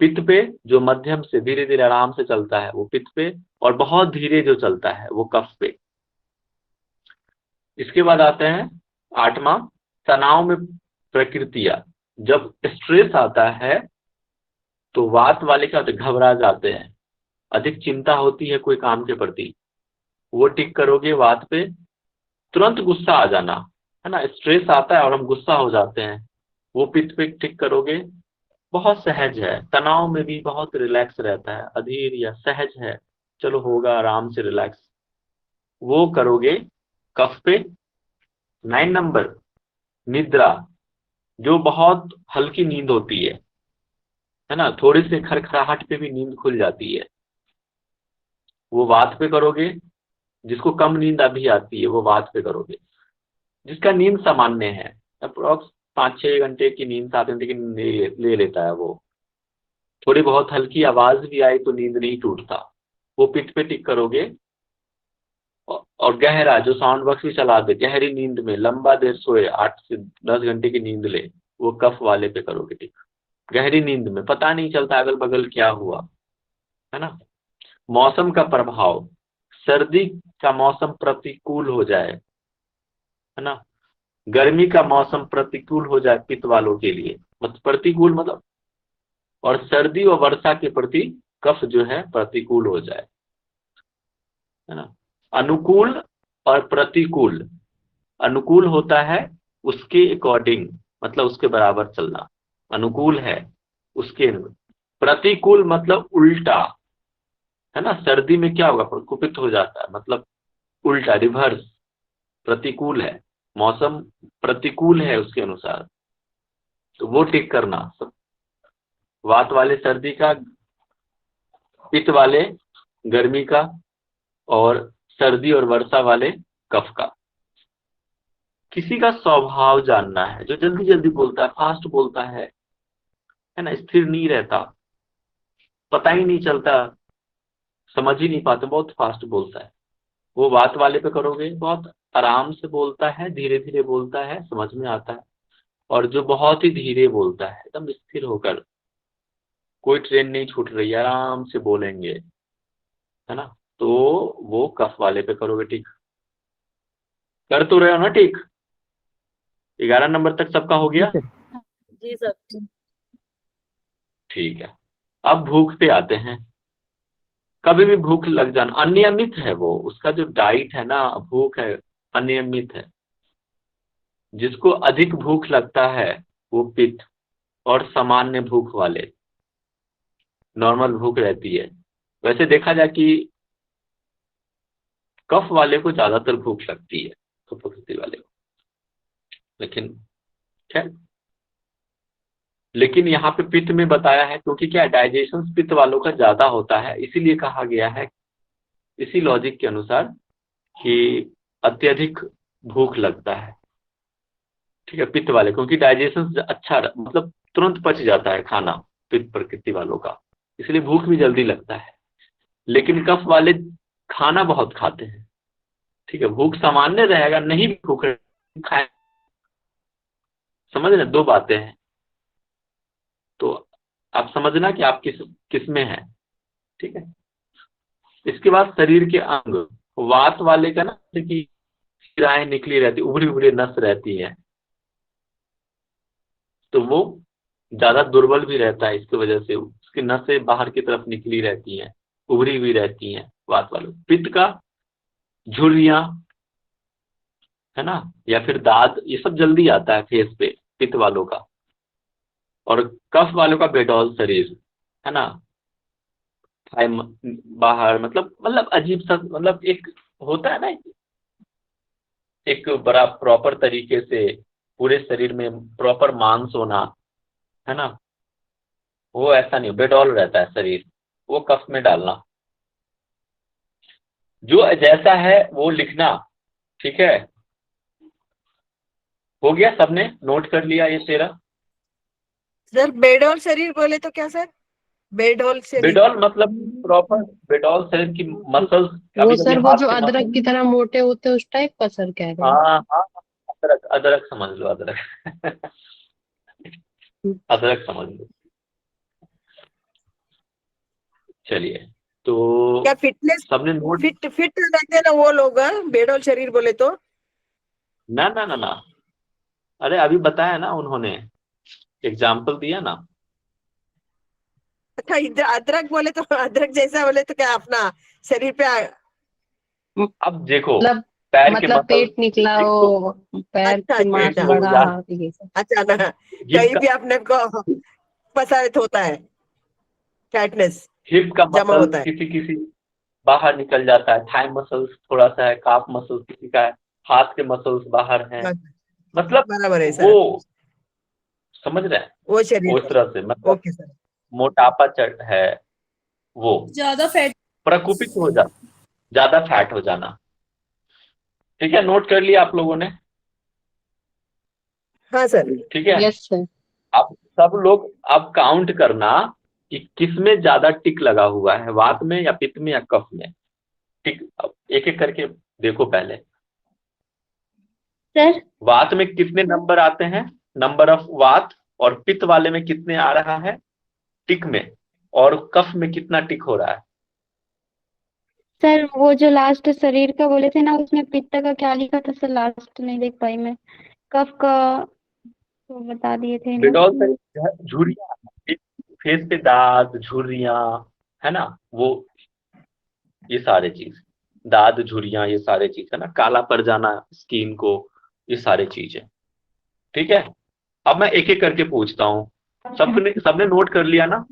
पित्त पे जो मध्यम से धीरे धीरे आराम से चलता है वो पित्त पे, और बहुत धीरे जो चलता है वो कफ पे। इसके बाद आते हैं 8वां, तनाव में प्रकृतियां। जब स्ट्रेस आता है तो वात वाले क्या होते हैं, घबरा जाते हैं, अधिक चिंता होती है कोई काम के प्रति, वो टिक करोगे वात पे। तुरंत गुस्सा आ जाना, है ना, स्ट्रेस आता है और हम गुस्सा हो जाते हैं, वो पित्त पे टिक करोगे। बहुत सहज है, तनाव में भी बहुत रिलैक्स रहता है, अधीर या सहज है, चलो होगा आराम से रिलैक्स, वो करोगे कफ पे। 9 नंबर, निद्रा, जो बहुत हल्की नींद होती है ना, थोड़ी से खरखराहट पे भी नींद खुल जाती है, वो वात पे करोगे। जिसको कम नींद अभी आती है वो वात पे करोगे। जिसका नींद सामान्य है, अप्रोक्स 5-6 घंटे की नींद, 7 घंटे की नींद ले लेता है वो, थोड़ी बहुत हल्की आवाज भी आई तो नींद नहीं टूटता, वो पिट पे टिक करोगे। और गहरा, जो साउंड बॉक्स भी चला दे, गहरी नींद में लंबा देर सोए, 8 से 10 घंटे की नींद ले, वो कफ वाले पे करोगे टिक। गहरी नींद में पता नहीं चलता अगल बगल क्या हुआ, है ना। मौसम का प्रभाव, सर्दी का मौसम प्रतिकूल हो जाए, है ना, गर्मी का मौसम प्रतिकूल हो जाए पित्त वालों के लिए, मतलब प्रतिकूल मतलब, और सर्दी और वर्षा के प्रति कफ जो है प्रतिकूल हो जाए, है ना। अनुकूल और प्रतिकूल, अनुकूल होता है उसके अकॉर्डिंग, मतलब उसके बराबर चलना, अनुकूल है उसके। प्रतिकूल मतलब उल्टा, है ना, सर्दी में क्या होगा, कुपित हो जाता है, मतलब उल्टा, रिवर्स। प्रतिकूल है, मौसम प्रतिकूल है उसके अनुसार, तो वो टिक करना। वात वाले सर्दी का, पित्त वाले गर्मी का, और सर्दी और वर्षा वाले कफ का। किसी का स्वभाव जानना है, जो जल्दी जल्दी बोलता है, फास्ट बोलता है ना, स्थिर नहीं रहता, पता ही नहीं चलता, समझ ही नहीं पाते, बहुत फास्ट बोलता है, वो वात वाले पे करोगे। बहुत आराम से बोलता है, धीरे धीरे बोलता है, समझ में आता है। और जो बहुत ही धीरे बोलता है, एकदम स्थिर होकर, कोई ट्रेन नहीं छूट रही, आराम से बोलेंगे, है ना, तो वो कफ वाले पे करोगे ठीक। कर तो रहे हो ना ठीक। 11 नंबर तक सबका हो गया। जी सर। ठीक है, अब भूख पे आते हैं। कभी भी भूख लग जाना, अनियमित है वो, उसका जो डाइट है ना, भूख है, अनियमित है। जिसको अधिक भूख लगता है वो पित्त, और सामान्य भूख वाले, नॉर्मल भूख रहती है। वैसे देखा जाए कि कफ वाले को ज्यादातर भूख लगती है, कफ प्रकृति वाले को, लेकिन खैर, लेकिन यहाँ पे पित्त में बताया है, क्योंकि क्या डाइजेशन पित्त वालों का ज्यादा होता है, इसीलिए कहा गया है, इसी लॉजिक के अनुसार, कि अत्यधिक भूख लगता है, ठीक है, पित्त वाले, क्योंकि डाइजेशन अच्छा, मतलब तुरंत पच जाता है खाना पित्त प्रकृति वालों का, इसलिए भूख भी जल्दी लगता है। लेकिन कफ वाले खाना बहुत खाते हैं, ठीक है, भूख सामान्य रहेगा, नहीं भी भूख खाए, समझ रहे, दो बातें हैं। तो आप समझना कि आप किस में है, ठीक है। इसके बाद शरीर के अंग, वात वाले का ना, कि शिराएं निकली रहती, उभरी उभरी नस रहती है, तो वो ज्यादा दुर्बल भी रहता है, इसकी वजह से उसकी नसें बाहर की तरफ निकली रहती हैं, उभरी हुई रहती हैं वात वालों। पित्त का झुर्रियां, है ना, या फिर दाद, ये सब जल्दी आता है फेस पे पित्त वालों का। और कफ वालों का बेडौल शरीर, है ना, थाई बाहर, मतलब अजीब सा, मतलब एक होता है ना, एक बड़ा प्रॉपर तरीके से पूरे शरीर में प्रॉपर मांस होना, है ना, वो ऐसा नहीं, बेडौल रहता है शरीर, वो कफ में डालना। जो जैसा है वो लिखना, ठीक है। हो गया, सबने नोट कर लिया ये 13। सर बेडौल शरीर बोले तो क्या सर? बेडौल शरीर, बेडौल मतलब प्रॉपर, बेडौल शरीर की मसल्स, वो कभी सर कभी वो हाथ जो के अदरक की तरह मोटे होते हैं उस टाइप का सर कह रहे हैं? हाँ हाँ, अदरक, अदरक समझ लो, अदरक अदरक समझ लो। चलिए, तो क्या फिटनेस सबने नोट। फिट रहते हैं ना वो लोग, बेडोल शरीर बोले तो? ना ना ना ना, अरे अभी बताया ना उन्होंने, एग्जाम्पल दिया ना। अच्छा, इधर अदरक बोले तो अदरक जैसा बोले तो क्या अपना शरीर पे अब देखो, मतलब पैर के मतलब मसल, पेट निकला एक तो हो, पैर अच्छा की मांस पेट अच्छा हो बढ़ा, या ये सब। अच्छा ना, हिप कहीं का भी अपने को प्रसारित होता है, फैटनेस हिप का जमा मसल होता है। किसी किसी बाहर निकल जाता है, थाई मसल्स थोड़ा सा है, काफ मसल्स किसी का है, हाथ के मसल्स बाहर हैं, मतलब बराबर है वो सर, समझ रहे हैं, वो शरीर उस तरह से, का। मतलब ओके सर। मोटापा चढ़ है वो, ज्यादा फैट। प्रकोपित हो जा, ज्यादा फैट हो जाना। ठीक है, नोट कर लिया आप लोगों ने? हाँ सर। ठीक है, यस सर। अब सब लोग अब काउंट करना कि किसमें ज्यादा टिक लगा हुआ है, वात में या पित्त में या कफ में। टिक अब एक एक करके देखो पहले। सर वात में कितने नंबर आते हैं, नंबर ऑफ वात, और पित्त वाले में कितने आ रहा है टिक में, और कफ में कितना टिक हो रहा है। सर वो जो लास्ट शरीर का बोले थे ना, उसमें पित्त का क्या लिखा था सर? लास्ट नहीं देख पाई मैं। कफ का तो बता दिए थे ना। बिडॉल से झुर्रियां, फेस पे दाद झुर्रियां, है ना, वो ये सारे चीज, दाद झुर्रियां, ये सारे चीज है ना, काला पड़ जाना स्किन को, ये सारे चीज है। ठीक है, अब मैं एक एक करके पूछता हूँ। सबने सबने नोट कर लिया ना?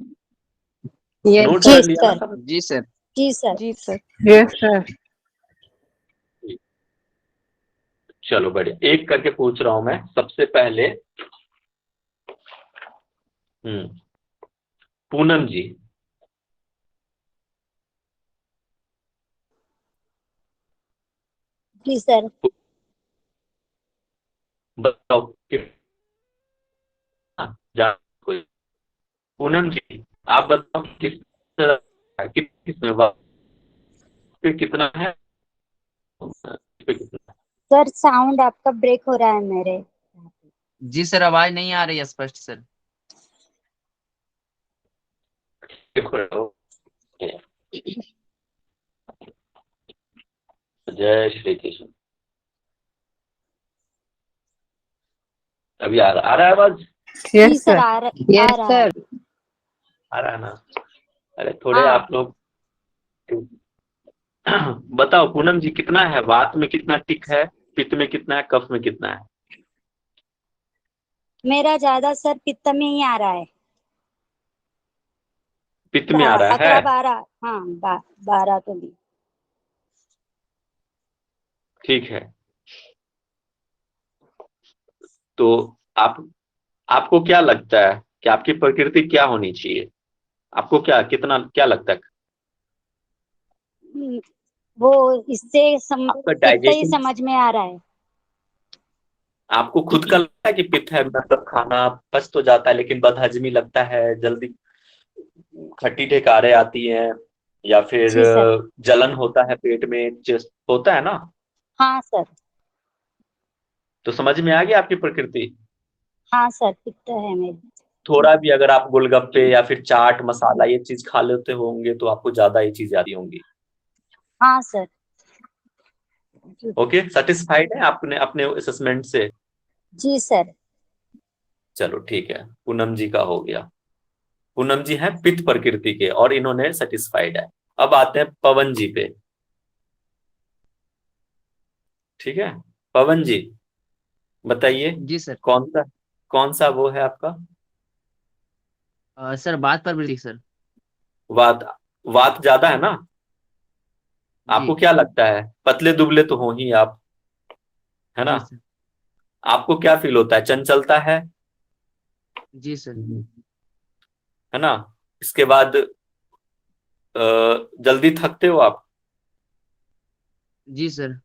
यस नोट जी कर सर। लिया ना सर। सब? जी सर। जी सर। जी सर। Yes sir. चलो बढ़िया, एक करके पूछ रहा हूं मैं सबसे पहले। पूनम जी, जी सर। बताओ जा कोई। पूनम जी, आप बताओ किस में पे कितना है, पे कितना सर साउंड आपका ब्रेक हो रहा है मेरे। जी सर, आवाज नहीं आ रही है स्पष्ट सर। है। देखो, जय श्री कृष्ण। अभी आ रहा है आवाज? जी यस सर, सर। आ यस रहा है। सर। आ रहा है ना? अरे थोड़े हाँ, आप लोग बताओ पूनम जी, कितना है, वात में कितना टिक है, पित्त में कितना है, कफ में कितना है? मेरा ज्यादा सर पित्त में ही आ रहा है। पित्त में आ रहा है। 11-12। हाँ, 12 तो भी। ठीक है, तो आप आपको क्या लगता है कि आपकी प्रकृति क्या होनी चाहिए? आपको क्या कितना क्या लगता है? हम्म, वो इससे आपका पित्त ही डाइजेशन, समझ में आ रहा है। आपको खुद का लगता है कि पित्त है, मतलब खाना पच तो जाता है लेकिन बदहजमी लगता है, जल्दी खट्टी ठेकारे आती हैं, या फिर जी सर। जलन होता है पेट में, होता है ना? हाँ सर। तो समझ में आ गया आपकी प्रकृति। हाँ सर, पित्त है मेरी। थोड़ा भी अगर आप गोलगप्पे या फिर चाट मसाला ये चीज खा लेते होंगे तो आपको ज्यादा ये चीज आती होंगी। हाँ सर। ओके, सेटिस्फाइड है आपने अपने असेसमेंट से? जी सर। चलो ठीक है, पूनम जी का हो गया। पूनम जी हैं पित्त प्रकृति के और इन्होंने सेटिस्फाइड है। अब आते हैं पवन जी पे। ठीक है, पवन जी बताइए, जी सर। कौन सा वो है आपका? सर बात पर वृद्धि सर। वात, वात ज्यादा है ना? जी। आपको क्या लगता है, पतले दुबले तो हो ही आप, है ना? जी सर। आपको क्या फील होता है, चंचलता है? जी सर। है ना? इसके बाद जल्दी थकते हो आप? जी सर।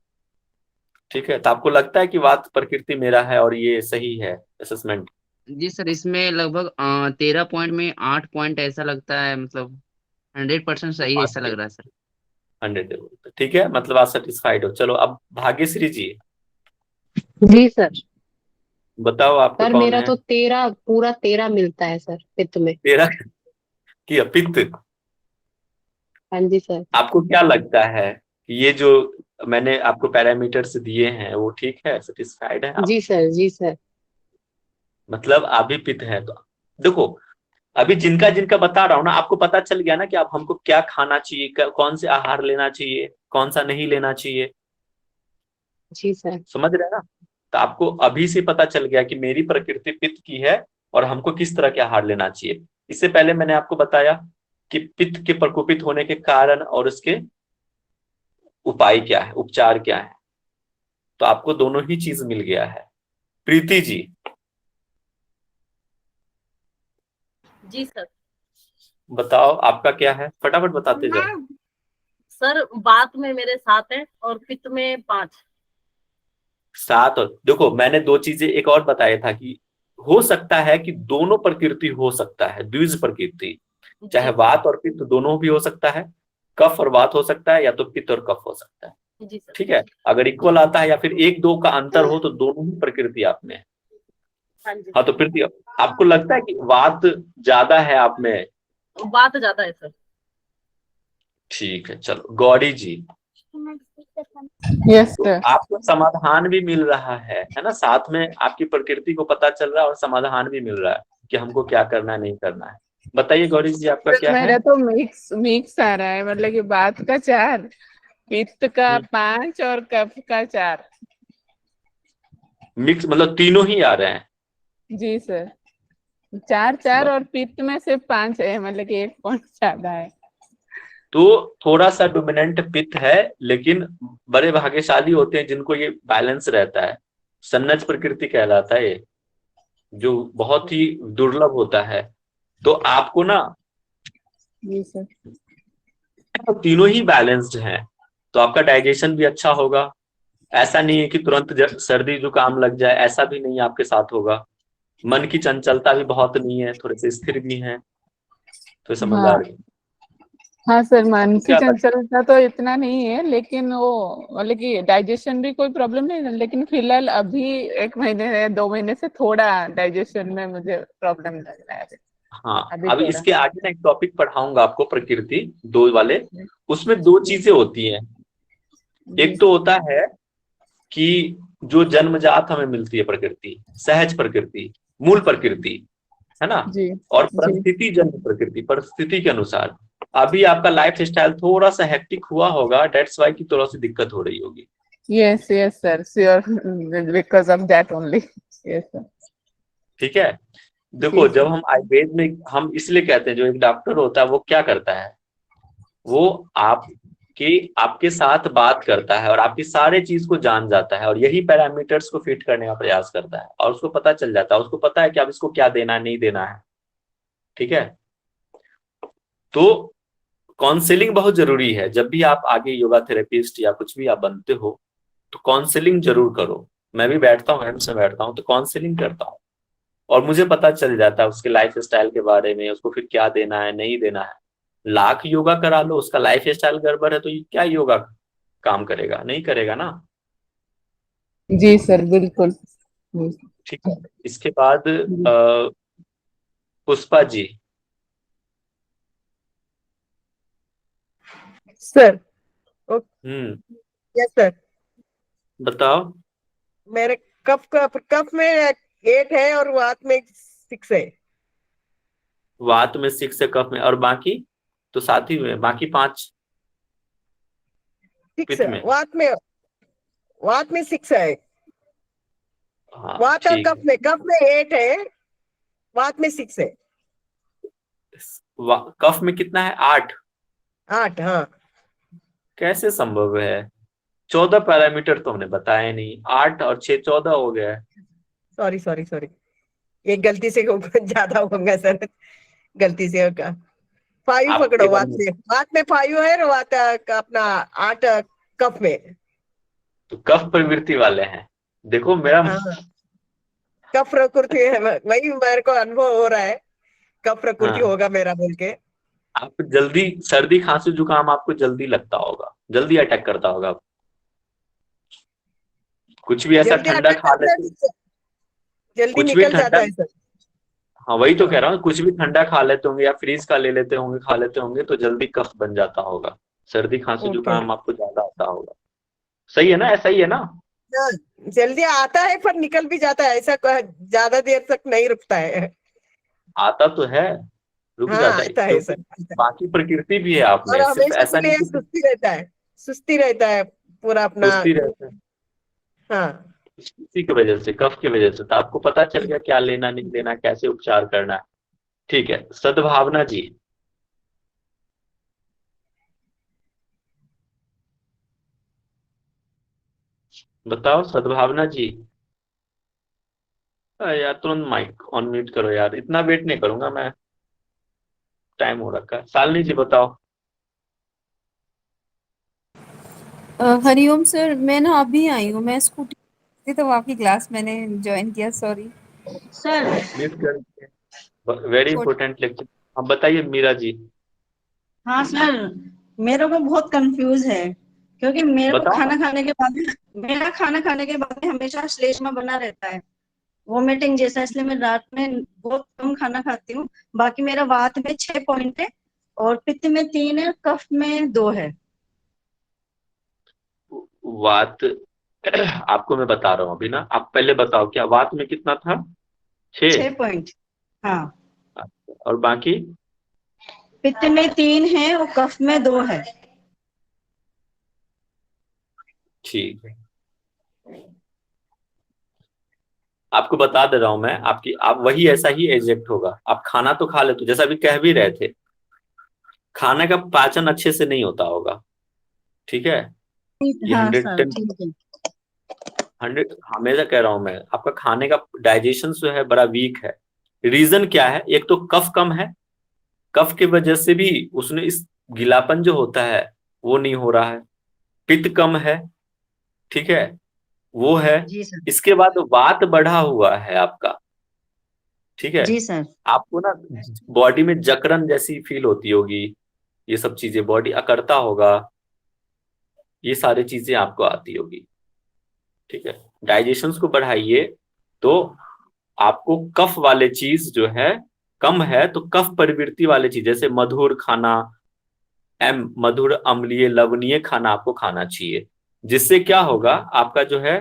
ठीक है, तो आपको लगता है कि वात प्रकृति मेरा है और ये सही है असेसमेंट? जी सर, इसमें लगभग 13 पॉइंट में 8 पॉइंट ऐसा लगता है, मतलब 100% सही है ऐसा लग रहा है सर। 100। ठीक है, मतलब आप सेटिस्फाइड हो। चलो अब भाग्यश्री जी। जी सर। बताओ आपका सर कौन मेरा है? तो 13 पूरा 13 मिलता है सर पित्त में। तेरा की पित्त। हाँ जी सर। आपको क्या लगता है कि ये जो मैंने आपको पैरामीटर्स दिए हैं वो ठीक है, सेटिस्फाइड है आप? जी सर, जी सर। मतलब आप भी पित्त है तो देखो, अभी जिनका जिनका बता रहा हूँ ना, आपको पता चल गया ना कि आप हमको क्या खाना चाहिए, कौन से आहार लेना चाहिए, कौन सा नहीं लेना चाहिए। जी सर। समझ रहे हैं ना? तो आपको अभी से पता चल गया कि मेरी प्रकृति पित्त की है और हमको किस तरह के आहार लेना चाहिए। इससे पहले मैंने आपको बताया कि पित्त के प्रकोपित होने के कारण और उसके उपाय क्या है, उपचार क्या है। तो आपको दोनों ही चीज मिल गया है। प्रीति जी, जी सर। बताओ आपका क्या है, फटाफट बताते जाओ। सर बात में मेरे 7 है और पित्त में 5। 7 और देखो, मैंने 2 चीजें एक और बताया था कि हो सकता है कि दोनों प्रकृति हो सकता है, द्विज प्रकृति, चाहे वात और पित्त दोनों भी हो सकता है, कफ और वात हो सकता है, या तो पित्त और कफ हो सकता है। जी सर। ठीक है, अगर इक्वल आता है या फिर 1-2 का अंतर हो तो दोनों ही प्रकृति आप में है। हाँ जी। हाँ तो प्रीति, आपको लगता है कि वात ज्यादा है आप में? बात ज्यादा है सर। ठीक है, चलो गौरी जी, यस तो सर। आपको समाधान भी मिल रहा है ना, साथ में आपकी प्रकृति को पता चल रहा है और समाधान भी मिल रहा है कि हमको क्या करना है नहीं करना है। बताइए गौरी जी, आपका क्या है? मेरा तो मिक्स मिक्स आ रहा है, मतलब कि बात का 4, पित्त का 5 और कफ का 4। मिक्स मतलब तीनों ही आ रहे हैं? जी सर, 4 और पित्त में सिर्फ 5 है, मतलब कि 1 पॉइंट ज्यादा है। तो थोड़ा सा डोमिनेंट पित्त है, लेकिन बड़े भाग्यशाली होते हैं जिनको ये बैलेंस रहता है। सन्नज प्रकृति कहलाता है ये, जो बहुत ही दुर्लभ होता है। तो आपको ना जी सर। तीनों ही बैलेंस्ड हैं, तो आपका डाइजेशन भी अच्छा होगा। ऐसा नहीं है कि तुरंत सर्दी जुकाम लग जाए, ऐसा भी नहीं आपके साथ होगा। मन की चंचलता भी बहुत नहीं है, थोड़े से स्थिर भी हैं। तो समझ आ हाँ रही है? हाँ सर, मन की क्या चंचलता तो इतना नहीं है, लेकिन वो मतलब कि डाइजेशन भी कोई प्रॉब्लम नहीं है, लेकिन फिलहाल अभी 1 महीने 2 महीने से थोड़ा डाइजेशन में मुझे प्रॉब्लम लग रहा है हाँ, अभी अभी थोड़ा। इसके आगे ना एक टॉपिक पढ़ाऊंगा आपको, प्रकृति 2 वाले। उसमें 2 चीजें होती हैं। जी एक तो होता है कि जो जन्मजात हमें मिलती है प्रकृति, सहज प्रकृति, मूल प्रकृति, है ना, जी और जी। परिस्थिति जन्य प्रकृति, परिस्थिति के अनुसार। अभी आपका लाइफ स्टाइल थोड़ा सा हेक्टिक हुआ होगा, डेट्स वाई की थोड़ा सी दिक्कत हो रही होगी। Yes yes sir, sure, because of that only. Yes sir. ठीक है, देखो जी जब सर। हम आयुर्वेद में, हम इसलिए कहते हैं जो एक डॉक्टर होता है वो क्या करता है, वो आपके साथ बात करता है और आपकी सारे चीज को जान जाता है और यही पैरामीटर्स को फिट करने का प्रयास करता है और उसको पता चल जाता है, उसको पता है कि अब इसको क्या देना है नहीं देना है। ठीक है, तो काउंसलिंग बहुत जरूरी है। जब भी आप आगे योगा थेरेपिस्ट या कुछ भी आप बनते हो तो काउंसलिंग जरूर करो। मैं भी बैठता हूँ, से बैठता हूँ तो काउंसलिंग करता हूँ और मुझे पता चल जाता है उसके लाइफ स्टाइल के बारे में, उसको फिर क्या देना है नहीं देना है। लाख योगा करा लो, उसका लाइफ स्टाइल गड़बड़ है तो ये क्या योगा काम करेगा, नहीं करेगा ना। जी सर, बिल्कुल। ठीक है, इसके बाद Pushpa ji. Sir. Yes sir. बताओ। मेरे कफ में 8 है और वात में 6 है। वात में 6 है, कफ में, और बाकी तो साथ ही में बाकी 5 पित्त में। वात में 6 है। हाँ, वात और ठीक कफ में 8 है, वात में 6 है। कफ में कितना है? 8। 8, हाँ। कैसे संभव है? 14 पैरामीटर तो हमने बताया नहीं, 8 और 6 14 हो गया है। सॉरी, एक गलती से ज्यादा होगा सर, गलती से होगा। 5 आप पकड़ो, एक बार वात में 5 है और वात का अपना 8 कफ में। तो कफ प्रवृत्ति वाले हैं। देखो मेरा कफ प्रकृति है, वही मेरे को अनुभव हो रहा है, कफ प्रकृति हाँ, होगा मेरा बोल के। आप जल्दी सर्दी खांसी जुकाम आपको जल्दी लगता होगा, जल्दी अटैक करता होगा। कुछ भी ऐसा जल्दी ठंडा अटैक खा करता लेते, जल्दी कुछ भी निकल ठंडा, जाता है सर। हाँ वही तो कह रहा हूँ, कुछ भी ठंडा खा लेते होंगे या फ्रीज का ले लेते होंगे, खा लेते होंगे तो जल्दी कफ बन जाता होगा, सर्दी खांसी ओके। जुकाम आपको ज्यादा आता होगा। सही है ना, ऐसा ही है ना? हाँ, जल्दी आता है पर निकल भी जाता है, ऐसा ज्यादा देर तक नहीं रुकता है। आता तो है, रुक हाँ जाता है, आता है क्योंकि सर, आता है। बाकी प्रकृति भी है आप और में, सिर्फ हमेशा ऐसा के नहीं लिए कि सुस्ती रहता है, सुस्ती रहता है पूरा अपना। सुस्ती रहता है, हाँ इसी की वजह से, कफ की वजह से। तो आपको पता चल गया क्या लेना नहीं लेना, कैसे उपचार करना है। ठीक है, सद्भावना जी। बताओ सद्भावना जी। यार तुरंत माइक ऑन म्यूट करो यार, इतना वेट नहीं करूंगा मैं, टाइम हो रखा है। शालिनी जी बताओ। हरिओम सर, मैं ना अभी आई हूँ, मैं स्कूटी थी तो आपकी क्लास मैंने ज्वाइन किया, सॉरी सर। म्यूट कर, वेरी इंपॉर्टेंट लेक्चर। अब बताइए मीरा जी। हाँ सर, मेरे को बहुत कंफ्यूज है, क्योंकि मेरे को बताओ ना। खाना खाने के बाद, मेरा खाना खाने के बाद में हमेशा श्लेष्मा बना रहता है, वोमिटिंग जैसा, इसलिए मैं रात में बहुत कम खाना खाती हूँ। बाकी मेरा वात में 6 पॉइंट है, और पित्त में 3 है, कफ में 2 है। वात आपको मैं बता रहा हूँ अभी ना, आप पहले बताओ क्या वात में कितना था? 6। 6 पॉइंट, हाँ। और बाकी? पित्त में 3 है और कफ में 2 है। ठीक है, आपको बता दे रहा हूं मैं, आपकी आप वही ऐसा ही एग्जैक्ट होगा। आप खाना तो खा लेते हो, जैसा अभी कह भी रहे थे, खाने का पाचन अच्छे से नहीं होता होगा, ठीक है? ये हाँ सर, 110 ठीक है। 100 हमेशा कह रहा हूं मैं, आपका खाने का डाइजेशन जो है बड़ा वीक है। रीजन क्या है? एक तो कफ कम है, कफ की वजह से भी उसने इस गीलापन जो होता है वो नहीं हो रहा है। पित्त कम है, ठीक है, वो है। जी सर। इसके बाद वात बढ़ा हुआ है आपका, ठीक है। जी सर। आपको ना बॉडी में जकड़न जैसी फील होती होगी, ये सब चीजें, बॉडी अकड़ता होगा, ये सारी चीजें आपको आती होगी, ठीक है। डाइजेशन को बढ़ाइए तो आपको कफ वाले चीज जो है कम है, तो कफ प्रवृत्ति वाले चीज जैसे मधुर खाना, मधुर अम्लीय लवणीय खाना आपको खाना चाहिए, जिससे क्या होगा, आपका जो है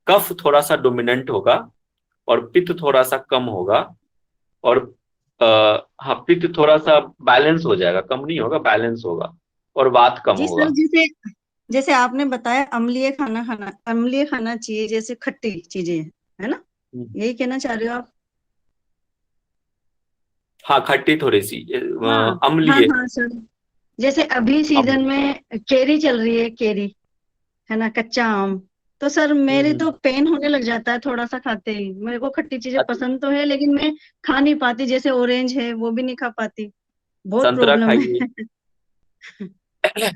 कफ थोड़ा सा डोमिनेंट होगा और पित्त थोड़ा सा कम होगा, और हाँ पित्त थोड़ा सा बैलेंस हो जाएगा, कम नहीं होगा, बैलेंस होगा, और वात कम जी सर, होगा। जैसे जैसे आपने बताया अम्लीय खाना चाहिए, जैसे खट्टी चीजें, है ना? यही कहना चाह रहे हो आप? हाँ खट्टी थोड़ी सी, हाँ हाँ अम्लीय। हाँ सर, जैसे अभी सीजन में केरी चल रही है, केरी, है ना, कच्चा आम। तो सर मेरे तो पेन होने लग जाता है थोड़ा सा खाते ही। मेरे को खट्टी चीजें अच्छा, पसंद तो है, लेकिन मैं खा नहीं पाती, जैसे ऑरेंज है वो भी नहीं खा पाती, बहुत संतरा प्रॉब्लम खाइए। है।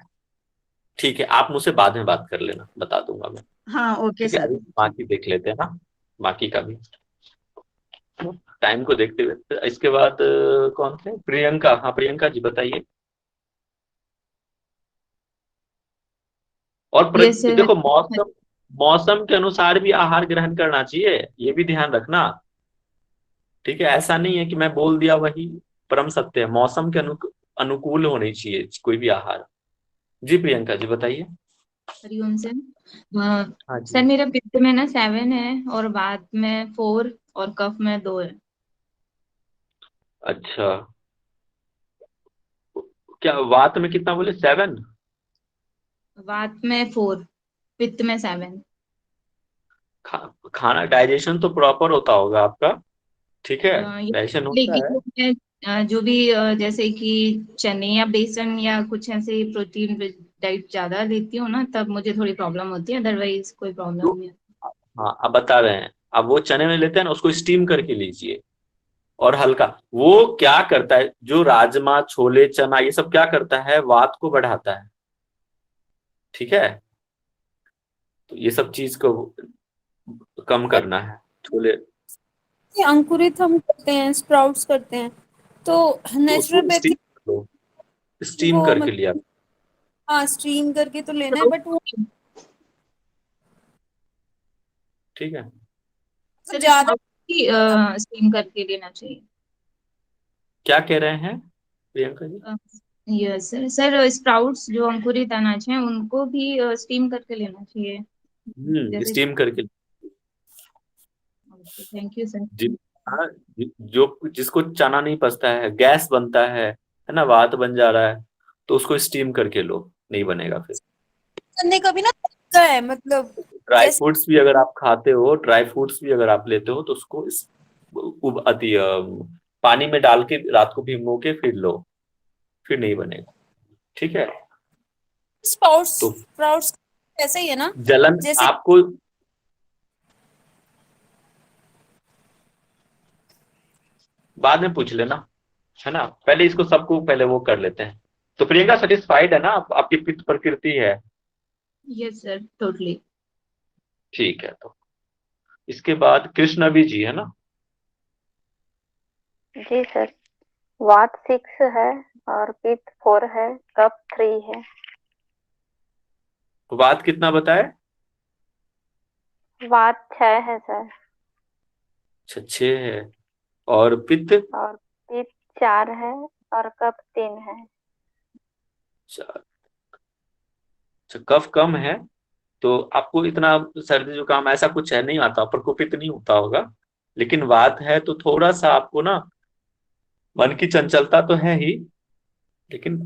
ठीक है, आप मुझसे बाद में बात कर लेना, बता दूंगा मैं। हाँ ओके ठीक है, सर। अभी बाकी देख लेते हैं ना, बाकी का भी टाइम को देखते हुए। तो इसके बाद कौन थे? प्रियंका। हाँ प्रियंका जी बताइए। और यस सर। देखो मौसम, मौसम के अनुसार भी आहार ग्रहण करना चाहिए, ये भी ध्यान रखना, ठीक है। ऐसा नहीं है कि मैं बोल दिया वही परम सत्य है, मौसम के अनुकूल होनी चाहिए कोई भी आहार। जी प्रियंका जी बताइए। हरिओम सर। हाँ सर जी। मेरा पित्त में ना 7 है और वात में 4 और कफ में 2 है। अच्छा, क्या वात में कितना बोले? 7? वात में 4, पित्त में 7। खाना डाइजेशन तो प्रॉपर होता होगा आपका, ठीक है, डाइजेशन होता लेकिन है। जो मैं जो भी जैसे कि चने या बेसन या कुछ ऐसे प्रोटीन डाइट ज्यादा लेती हूँ ना, तब मुझे थोड़ी प्रॉब्लम होती है, अदरवाइज कोई प्रॉब्लम तो नहीं है। हाँ अब बता रहे हैं, अब वो चने में लेते हैं ना, उसको स्टीम करके लीजिए, और हल्का। वो क्या करता है, जो राजमा छोले चना ये सब क्या करता है, वात को बढ़ाता है, ठीक है। तो ये सब चीज को कम करना है, छोले। ये अंकुरित हम करते हैं, स्प्राउट्स करते हैं, तो तो उसको नेचुरोपैथी स्टीम कर लो, स्टीम वो करके लिया। मतलब, हाँ स्ट्रीम करके तो लेना है, बट वो ठीक है। सर ज्यादा ही स्टीम करके लेना चाहिए। क्या कह रहे हैं Priyanka ji? Yes sir. Sir sprouts जो अंकुरित अनाज हैं उनको भी स्टीम करके लेना चाहिए जैसे। स्टीम करके। Thank you sir. हाँ, जो जिसको चना नहीं पचता है, गैस बनता है ना, वात बन जा रहा है, तो उसको स्टीम करके लो, नहीं बनेगा फिर। करने का भी ना तरीका है, मतलब ड्राई जैसे फ्रूट्स भी अगर आप खाते हो, ड्राई फ्रूट्स भी अगर आप लेते हो, तो उसको पानी में डाल के रात को भिगो के फिर लो, फिर नहीं बनेगा। ठीक है। स्प्राउट्स तो स्प्राउट्स ऐसे ही है ना, जलन जैसे आपको बाद में पूछ लेना, है ना, पहले इसको सबको पहले वो कर लेते हैं। तो प्रियंका सेटिस्फाइड है ना, आपकी पित्त प्रकृति है? Yes sir totally. ठीक है। तो इसके बाद कृष्णवी जी है ना? जी सर। वात 6 है और पित्त 4 है, कफ 3 है। वात कितना बताए? वात 6 है सर। अच्छा, 6 है। और पित्त? और पित्त 4 है और कफ 3 है। 4। अच्छा, कफ कम है तो आपको इतना सर्दी जुकाम ऐसा कुछ है नहीं आता, प्रकोपित नहीं होता होगा। लेकिन वात है तो थोड़ा सा आपको ना मन की चंचलता तो है ही, लेकिन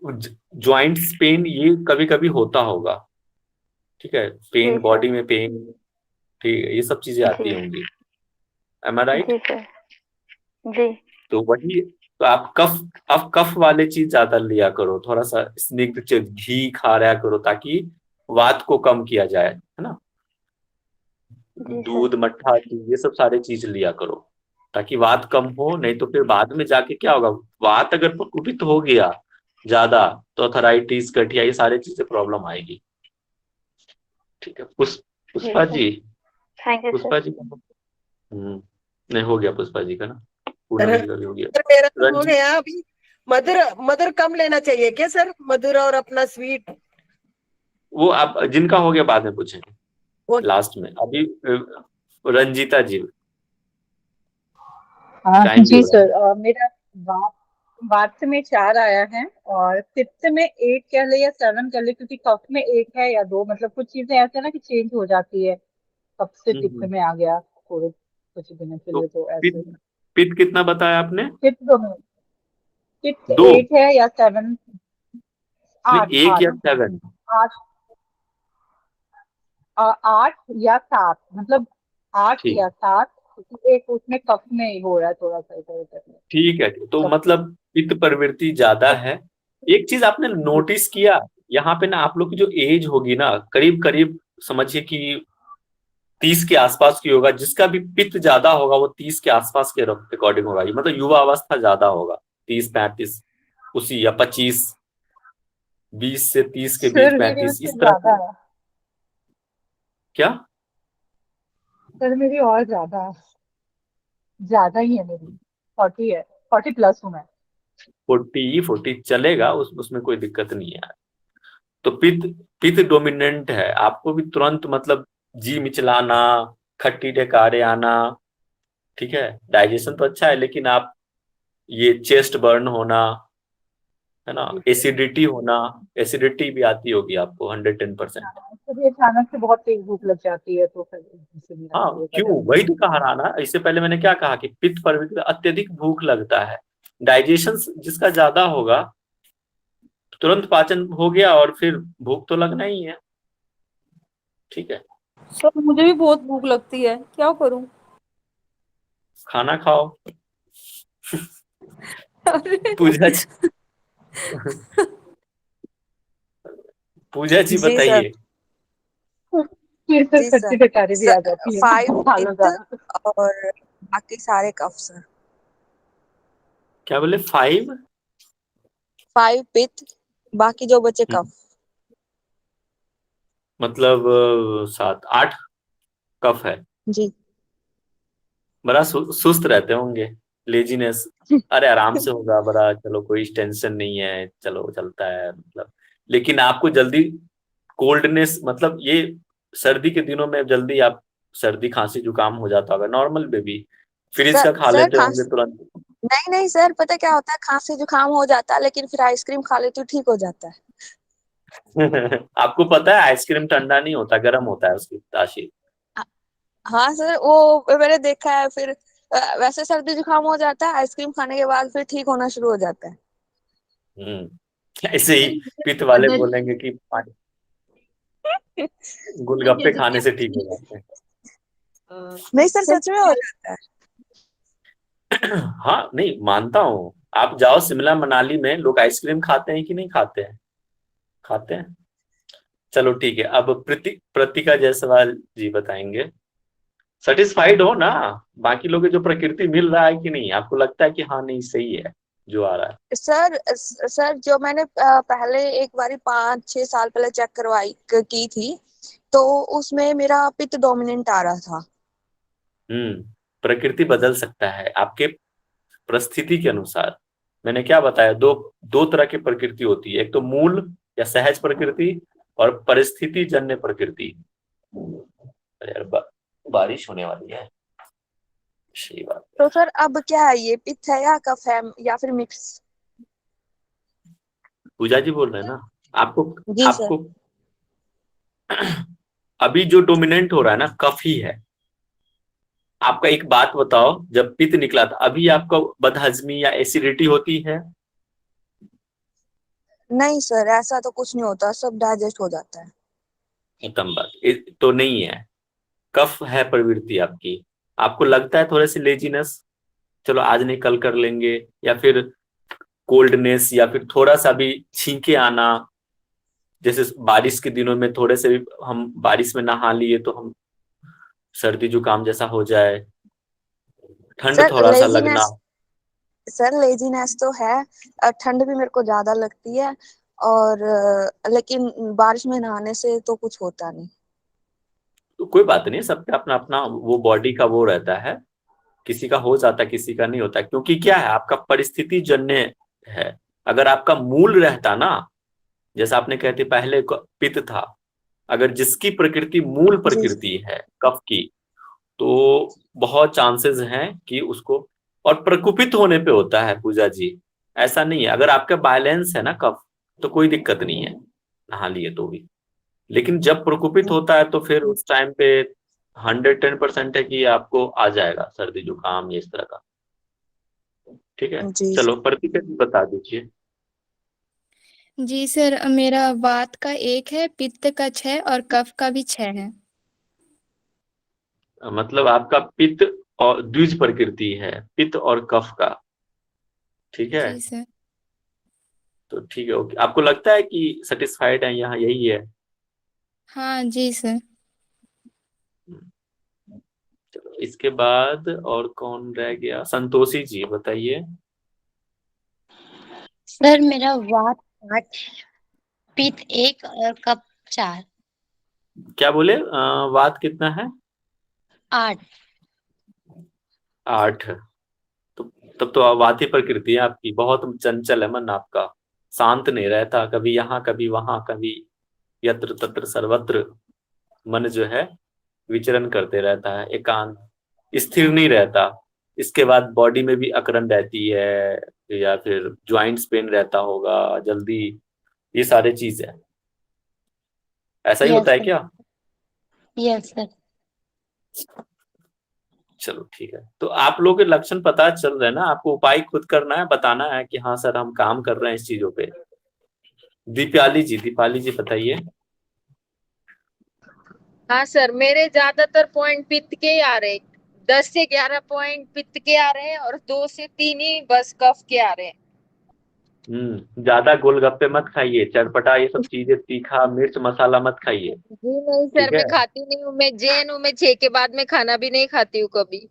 ज्वाइंट्स पेन ये कभी कभी होता होगा। ठीक है, जी पेन, सर। बॉडी में पेन, ठीक है, ये सब चीजें आती जी होंगी। एम आई राइट? जी सर। जी तो वही, तो आप कफ वाले चीज ज्यादा लिया करो, थोड़ा सा स्निग्ध चीज, घी खा रहा करो, ताकि वात को कम किया जाए, है ना। जी सर। दूध, मट्ठा, ये सब सारे चीज लिया करो, ताकि वात कम हो। नहीं तो फिर बाद में जाके क्या होगा, वात अगर प्रकोपित हो गया ज्यादा, तो अथराइटिस, गठिया, ये सारी चीजें प्रॉब्लम आएगी। ठीक है। जी पुष्पा सर। जी, thank you sir. Pushpa ji का नहीं हो गया, पुष्पा जी का ना, पूनम जी का भी हो गया। सर मेरा तो हो रंजीत, गया अभी। मधुर मधुर कम लेना चाहिए क्या सर, मधुर और अपना स्वीट? वो आप जिनका हो गया बाद में पूछेंगे, वो लास्ट में। अभी रंजीता जी, हाँ टाइम भी जी हो रहा सर। मेरा वात वात में 4 आया है और पित्त में 8 कह ले या 7 कह ले, क्योंकि कफ में 1 है या 2, मतलब कुछ चीजें ऐसे है ना कि चेंज हो जाती है, कफ से है। पित्त में आ गया थोड़े कुछ दिनों के तो लिए, तो ऐसे। पित्त पित्त कितना बताया आपने? पित्त दोनों, पित्त 2? 8 है या 7, नहीं, 8 1 8 या 7? 8 8 या 7, मतलब 8 ठीक या 7, क्योंकि एक उसमें कफ में ही हो रहा है थोड़ा सा इधर उधर में, ठीक है। तो कफ से। मतलब पित्त प्रवृत्ति ज्यादा है। एक चीज आपने नोटिस किया, यहाँ पे ना आप लोग की जो एज होगी ना, करीब करीब समझिए कि 30 के आसपास की होगा। जिसका भी पित्त ज्यादा होगा वो 30 के आसपास के अकॉर्डिंग होगा, ये मतलब युवा अवस्था ज्यादा होगा, 30-35, उसी, या 25, 20 से 30 के बीच, सर मेरी 35, उससे इस तरह ज्यादा से। है। क्या? सर मेरी और ज्यादा ही है मेरी, 40 है, 40 प्लस हूँ मैं। 40 चलेगा, उसमें कोई दिक्कत नहीं है। तो पित्त पित्त डोमिनेंट है, आपको भी तुरंत मतलब जी मिचलाना, खट्टी डकारे आना। ठीक है, डाइजेशन तो अच्छा है, लेकिन आप ये चेस्ट बर्न होना, है ना, जी सर। एसिडिटी होना, एसिडिटी भी आती होगी आपको 110%। हाँ, कभी अचानक से बहुत तेज भूख लग जाती है तो फिर इसलिए हाँ, ये क्यों, वजह होती वही है। तो कहा रहा ना, इससे पहले मैंने क्या कहा कि पित्त पर अत्यधिक भूख लगता है। डाइजेशन जिसका ज्यादा होगा, तुरंत पाचन हो गया और फिर भूख तो लगना ही है। ठीक है, सर मुझे भी बहुत भूख लगती है, क्या करूं? खाना खाओ। अरे पूजा जी, पूजा जी जी सर। बताइए। फिर से जी खट्टी सर। डकारी भी आ जाती है 5 खा लो पित्त ज्यादा तो। और बाकी सारे कफ सर। क्या बोले? 5? 5 पित्त, बाकी जो बचे कफ। मतलब 7-8 कफ है। जी। बड़ा सुस्त रहते होंगे, लेजीनेस। अरे आराम से होगा, बड़ा चलो कोई टेंशन नहीं है, चलो चलता है मतलब। लेकिन आपको जल्दी कोल्डनेस, मतलब ये सर्दी के दिनों में जल्दी आप सर्दी खांसी जुकाम हो जाता होगा नॉर्मल बेबी, फ्रिज सर का खा सर लेते होंगे खांसी तुरंत। नहीं नहीं सर, पता क्या होता है, खांसी जुकाम हो जाता है लेकिन फिर आइसक्रीम खा लेती हूँ, ठीक हो जाता है। आपको पता है आइसक्रीम ठंडा नहीं होता, गर्म होता है उसकी तासीर। हाँ सर, वो मैंने देखा है। फिर वैसे सर्दी जुकाम हो जाता है, आइसक्रीम खाने के बाद फिर ठीक होना शुरू हो जाता है। ऐसे ही पित्त वाले बोलेंगे कि गोलगप्पे खाने से ठीक हो जाते हैं। नहीं सर, सच में हो जाता है। हाँ नहीं मानता हूँ, आप जाओ शिमला मनाली में लोग आइसक्रीम खाते हैं कि नहीं खाते हैं? खाते हैं। चलो ठीक है, अब प्रतिका जायसवाल जी बताएंगे। सेटिस्फाइड हो ना, बाकी लोग जो प्रकृति मिल रहा है कि नहीं, आपको लगता है कि हाँ नहीं सही है जो आ रहा है? सर जो मैंने पहले एक बारी 5-6 साल पहले चेक करवाई की थी, तो उसमें मेरा पित्त डोमिनेंट आ रहा था। प्रकृति बदल सकता है आपके परिस्थिति के अनुसार। मैंने क्या बताया, दो तरह की प्रकृति होती है, एक तो मूल या सहज प्रकृति और परिस्थिति जन्य प्रकृति। अरे यार बारिश होने वाली है। सही बात। तो सर अब क्या है, ये पित्त है या कफ है या फिर मिक्स? पूजा जी बोल रहे हैं ना आपको? जी आपको अभी जो डोमिनेंट हो रहा है ना कफ ही है। आपका एक बात बताओ, जब पित्त निकला था अभी आपका बदहजमी या एसिडिटी होती है? नहीं सर, ऐसा तो कुछ नहीं होता, सब डाइजेस्ट हो जाता है। खत्म बात। तो नहीं है, कफ है प्रवृत्ति आपकी। आपको लगता है थोड़े से लेजीनेस, चलो आज नहीं कल कर लेंगे, या फिर कोल्डनेस, या फिर थोड़ा सा भी छींके आना, जैसे बारिश के दिनों में थोड़े से भी हम बारिश में नहा लिए तो हम सर्दी जुकाम जैसा हो जाए, ठंड थोड़ा सा लगना। सर लेजीनेस तो है, ठंड भी मेरे को ज्यादा लगती है, और लेकिन बारिश में नहाने से तो कुछ होता नहीं। तो कोई बात नहीं, सबका अपना अपना वो बॉडी का वो रहता है, किसी का हो जाता है किसी का नहीं होता, क्योंकि क्या है आपका परिस्थिति जन्य है। अगर आपका मूल रहता ना, जैसा आपने कहते पहले पित्त था, अगर जिसकी प्रकृति मूल प्रकृति है कफ की, तो बहुत चांसेस हैं कि उसको, और प्रकुपित होने पे होता है पूजा जी, ऐसा नहीं है। अगर आपका बैलेंस है ना कफ, तो कोई दिक्कत नहीं है नहा लिए तो भी। लेकिन जब प्रकुपित होता है तो फिर उस टाइम पे 110% है कि आपको आ जाएगा सर्दी जुकाम, ये इस तरह का। ठीक है, चलो प्रतिका जी बता दीजिए। जी सर, मेरा वात का 1 है, पित्त का 6 और कफ का भी 6 है। मतलब आपका पित्त और द्विज प्रकृति है, पित्त और कफ का। ठीक है, जी सर। तो ठीक है, ओके। आपको लगता है कि सेटिस्फाइड है, यहाँ यही है? हाँ जी सर। चलो इसके बाद और कौन रह गया? संतोषी जी बताइए। सर मेरा वात 8, पित्त 1 और कफ 4। क्या बोले? वात कितना है? 8। 8। तो तब तो वाती प्रकृति है आपकी, बहुत चंचल है मन आपका, शांत नहीं रहता, कभी यहाँ कभी वहां, कभी यत्र तत्र सर्वत्र मन जो है विचरण करते रहता है, एकांत स्थिर नहीं रहता। इसके बाद बॉडी में भी अकड़न रहती है, या फिर ज्वाइंट्स पेन रहता होगा जल्दी, ये सारे चीज है। ऐसा ही होता है क्या? Yes sir. चलो ठीक है, तो आप लोगों के लक्षण पता चल रहे हैं ना, आपको उपाय खुद करना है, बताना है कि हाँ सर हम काम कर रहे हैं इस चीजों पे। दीपाली जी बताइए। हाँ सर, मेरे ज्यादातर पॉइंट पित्त के ही आ रहे, 10 से 11 पॉइंट पित्त के आ रहे हैं और 2 से 3 ही बस कफ के आ रहे हैं। ज्यादा गोलगप्पे मत खाइए, चटपटा ये सब चीजें, तीखा मिर्च मसाला मत खाइए। जी नहीं सर, मैं खाती नहीं हूँ, मैं जैन हूँ, मैं 6 के बाद में खाना भी नहीं खाती हूँ कभी।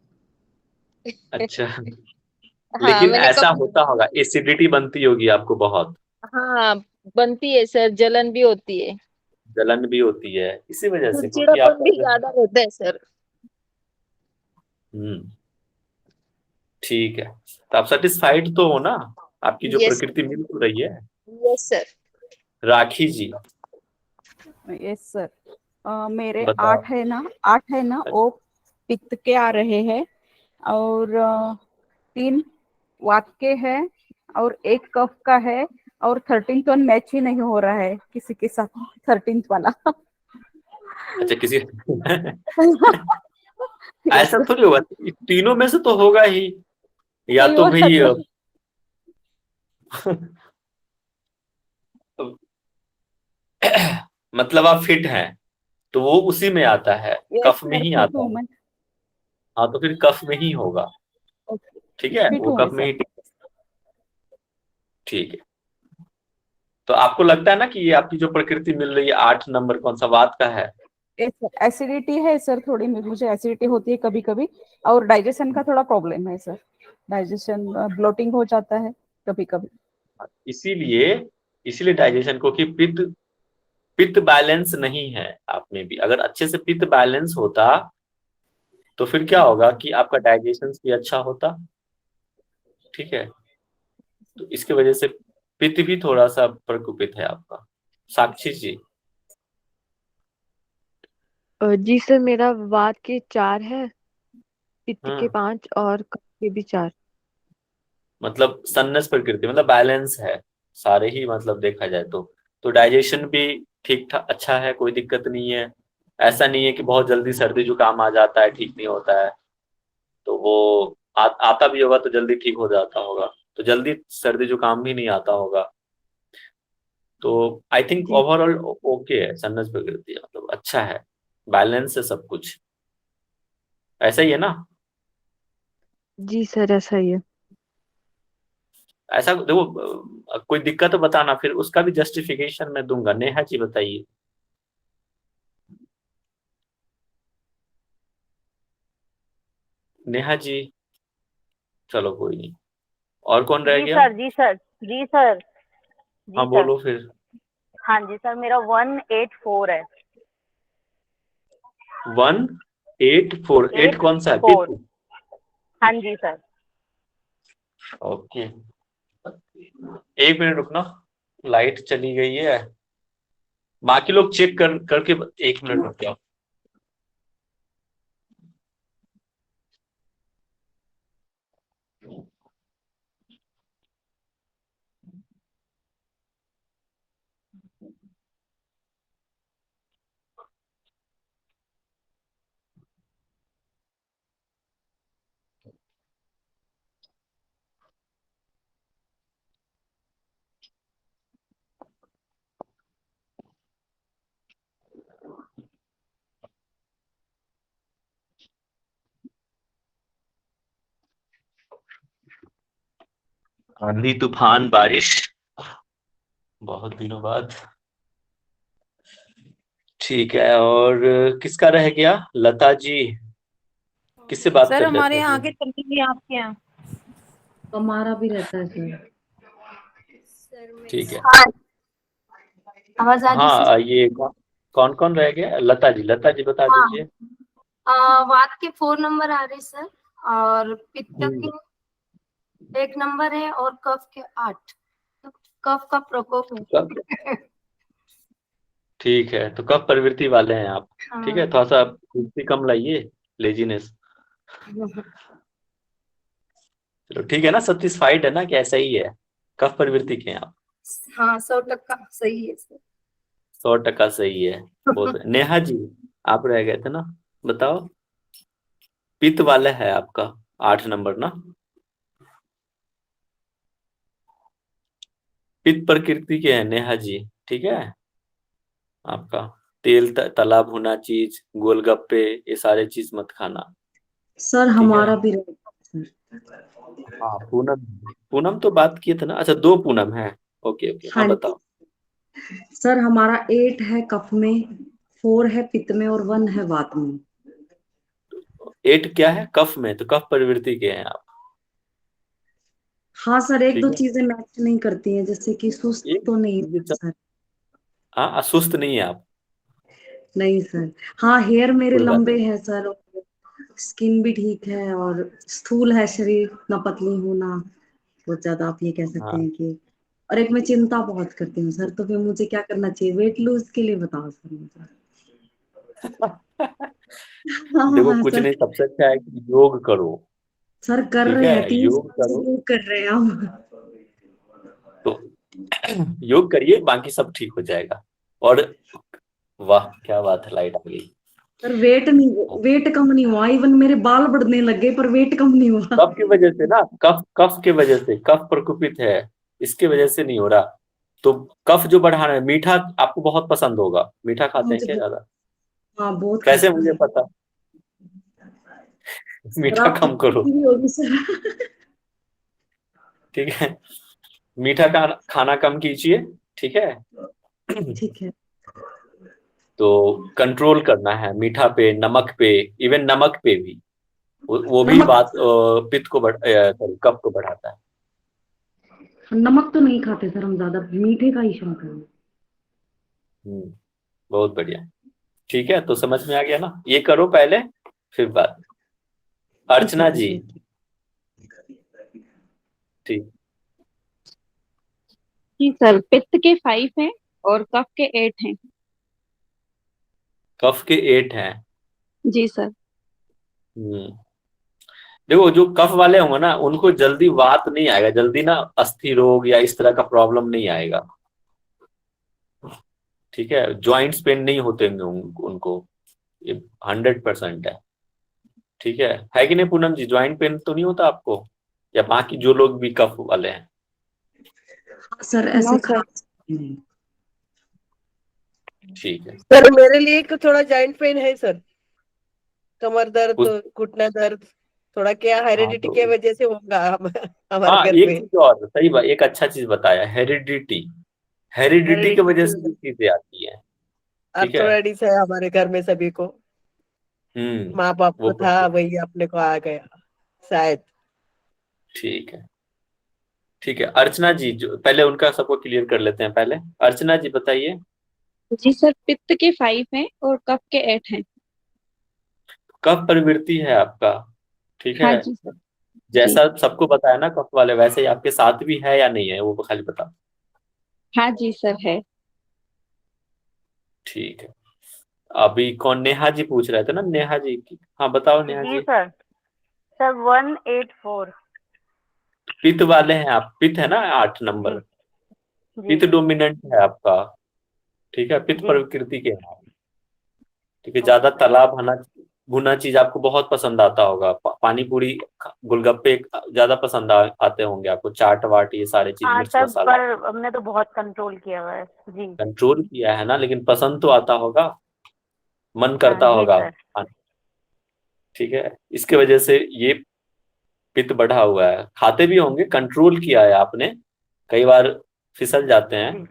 अच्छा। हाँ, लेकिन मैंने ऐसा होता होगा, एसिडिटी बनती होगी आपको बहुत। हाँ बनती है सर, जलन भी होती है, जलन भी होती है इसी वजह से, क्योंकि चिड़चिड़ापन भी आपका ज्यादा रहता है सर। ठीक है, तो आप सेटिस्फाइड तो हो ना, आपकी जो यस प्रकृति मिल तो रही है? Yes sir. Rakhi ji. Yes sir. मेरे बताओ। 8 है ना वो पित्त के आ रहे हैं, और 3 वात के है, और 1 कफ का है, और 13th वन मैच ही नहीं हो रहा है किसी के साथ, 13th वाला। अच्छा किसी यस ऐसा थोड़ी होगा, तीनों में से तो होगा ही, या नहीं तो हो भाई सकता। मतलब आप फिट हैं तो वो उसी में आता है, यस कफ में सर, ही फिट आता हूँ है। मैं। हाँ तो फिर कफ में ही होगा। ठीक है, फिट वो हूँ मैं कफ में सर। ही। ठीक है, तो आपको लगता है ना कि ये आपकी जो प्रकृति मिल रही है 8 नंबर कौन सा वात का है? एसिडिटी है सर, थोड़ी मुझे एसिडिटी होती है कभी कभी, और डाइजेशन का थोड़ा प्रॉब्लम है सर, डाइजेशन ब्लोटिंग हो जाता है कभी कभी। इसीलिए इसीलिए डाइजेशन को, कि पित्त पित्त बैलेंस नहीं है आप में भी। अगर अच्छे से पित्त बैलेंस होता तो फिर क्या होगा कि आपका डाइजेशन भी अच्छा होता। ठीक है, तो इसके वजह से पित्त भी थोड़ा सा प्रकोपित है आपका। साक्षी जी। जी सर, मेरा वात के 4 है, पित्त के हाँ 5 और कफ के भी 4। मतलब सन्नस प्रकृति, मतलब बैलेंस है सारे ही, मतलब देखा जाए तो डाइजेशन भी ठीक ठाक अच्छा है, कोई दिक्कत नहीं है। ऐसा नहीं है कि बहुत जल्दी सर्दी जुकाम आ जाता है, ठीक नहीं होता है। तो वो आता भी होगा तो जल्दी ठीक हो जाता होगा, तो जल्दी सर्दी जुकाम भी नहीं आता होगा। तो आई थिंक जी ओवरऑल ओके है, सन्नस प्रकृति मतलब अच्छा है, बैलेंस है सब कुछ। ऐसा ही है ना? जी सर, ऐसा ही है। ऐसा देखो, कोई दिक्कत तो बताना, फिर उसका भी जस्टिफिकेशन मैं दूंगा। नेहा जी बताइए। नेहा जी, चलो कोई नहीं। और कौन रह जी गया? सर, जी सर, जी सर, जी हाँ सर। बोलो फिर। हाँ जी सर, मेरा 184 है। 184, 8 एट कौन सा है? फोर पित्त। हाँ जी सर। ओके, 1 मिनट रुकना, लाइट चली गई है। बाकी लोग चेक करके 1 मिनट रुक जाओ। आंधी तूफान बारिश, बहुत दिनों बाद। ठीक है, और किसका रह गया? लता जी, किससे बात सर कर हमारे लेते यहाँ हैं? आके चलती नहीं, आपके यहाँ? हमारा भी रहता है सर। ठीक है। हाँ, आवाज आ रही सर? हाँ ये कौन कौन रह गया? लता जी, लता जी बता हाँ, दीजिए। वात के 4 नंबर आ रहे सर, और पित्त हम्म, के 1 नंबर है, और कफ के 8। तो कफ का प्रकोप कब? है। ठीक है, तो कब प्रवृत्ति वाले हैं आप? ठीक है, हाँ। थोड़ा सा कुर्सी कम लाइए, लेजीनेस। चलो ठीक है ना, सेटिस्फाइड है ना कि ऐसा ही है? कब प्रवृत्ति के हैं आप? हाँ, 100% सही है सर। 100% सही है। बहुत नेहा जी, आप रह गए थे ना, बताओ। पित्त वाला है आपका 8 नंबर ना? पित्त प्रकृति के हैं नेहा जी। ठीक है, आपका तेल तला भुना चीज, गोलगप्पे, ये सारे चीज मत खाना। सर ठीक है। हमारा भी रहता है सर। हाँ पूनम, पूनम तो बात किए थे ना? अच्छा 2 पूनम है। ओके ओके, हाँ हाँ जी बताओ। सर, हमारा 8 है कफ में, 4 है पित्त में और 1 है वात में। 8 क्या है? कफ में, तो कफ प्रवृत्ति के हैं आप। हाँ सर, एक ठीक दो है, चीजें मैच नहीं करती हैं, जैसे कि सुस्त एक तो नहीं चीजें सर। हाँ असुस्त नहीं है आप? नहीं सर। हाँ, हेयर मेरे कोई बात लंबे नहीं। हैं सर, और स्किन भी ठीक है, और स्थूल है शरीर, ना पतली हूँ ना बहुत ज्यादा, आप ये कह सकते हाँ हैं कि। और एक मैं चिंता बहुत करती हूँ सर, तो फिर मुझे क्या करना चाहिए वेट लूज के लिए, बताओ सर मुझे। देखो हाँ कुछ सर, नहीं, सबसे अच्छा है कि योग करो। सर कर ठीक रहे हैं, है, 3 योग साल से करो। योग कर रहे हैं हम। तो योग करिए, बाकी सब ठीक हो जाएगा। और वाह क्या बात है, लाइट आ गई। सर वेट कम नहीं हुआ, इवन मेरे बाल बढ़ने लगे पर वेट कम नहीं हुआ। कफ की वजह से ना, कफ के वजह से, कफ प्रकोपित है, इसके वजह से नहीं हो रहा। तो कफ जो बढ़ाना है, मीठा आपको बहुत पसंद होगा, मीठा खाते हैं मुझे क्या ज्यादा? हाँ बहुत कैसे, खाता मुझे है पता। सर, मीठा आपको कम करो, पता भी होगी सर। ठीक है। मीठा का खाना कम कीजिए, ठीक है। ठीक है तो कंट्रोल करना है मीठा पे, नमक पे, इवन नमक पे भी। वो भी नमक, बात पित्त को सॉरी कफ को बढ़ाता है। नमक तो नहीं खाते सर हम, ज्यादा मीठे का ही शौक है। बहुत बढ़िया। ठीक है, तो समझ में आ गया ना, ये करो पहले, फिर बात। ठीक है अर्चना सर, जी, ठीक। ठीक। जी सर, पित्त के 5 हैं और कफ के 8 हैं। कफ के 8 हैं। जी सर। हम्म देखो जो कफ वाले होंगे ना, उनको जल्दी वात नहीं आएगा, जल्दी ना अस्थि रोग या इस तरह का प्रॉब्लम नहीं आएगा। ठीक है, जॉइंट्स पेन नहीं होते होंगे उनको, ये 100% है। ठीक है कि नहीं पूनम जी? ज्वाइंट पेन तो नहीं होता आपको, या बाकी जो लोग भी कफ वाले हैं? हाँ सर, नो ऐसे सर। खास नहीं। ठीक है। सर मेरे लिए एक थोड़ा जॉइंट पेन है सर, कमर दर्द, उस घुटना दर्द, थोड़ा क्या हाँ हेरिडिटी तो के वजह से होगा हमारे हाँ, घर एक पे। चीज और सही बात, एक अच्छा चीज बताया, हेरिडिटी। हेरिडिटी की हेरिडिटी वजह की से वजह भी से चीजें आती हैं। ठीक है। आर्थराइटिस है हमारे घर में सभी को, माँ बाप वो को था, वही अपने को आ गया शायद। ठीक है। ठीक है, अर्चना जी, जो पहले उनका सबको क्लियर कर लेते हैं पहले। अर्चना जी बताइए। जी सर, पित्त के 5 हैं और कफ के 8 हैं। कफ प्रवृत्ति है आपका, ठीक है। हाँ जी सर। जी। जैसा सबको बताया ना कफ वाले, वैसे ही आपके साथ भी है या नहीं है, वो खाली बता। हाँ जी सर, है। ठीक है। अभी कौन, नेहा जी पूछ रहे थे ना, नेहा जी की, हाँ बताओ नेहा जी जी। Sir, sir 184। पित्त वाले हैं आप, पित्त है ना 8 जी नंबर, जी पित्त डोमिनेंट है आपका। ठीक है, पित्त जी। प्रकृति के हैं। ठीक है, ज्यादा तला भुना भुना चीज आपको बहुत पसंद आता होगा, पानी पूरी, गोलगप्पे ज्यादा पसंद आते होंगे आपको, चाट वाट ये सारी चीज, हाँ मिर्च सर, मसाला। पर हमने तो बहुत कंट्रोल किया हुआ है। जी। कंट्रोल किया है ना, लेकिन पसंद तो आता होगा, मन हाँ करता जी होगा सर। खाने। ठीक है, इसके वजह से ये पित्त बढ़ा हुआ है, खाते भी होंगे, कंट्रोल किया है आपने, कई बार फिसल जाते हैं, जी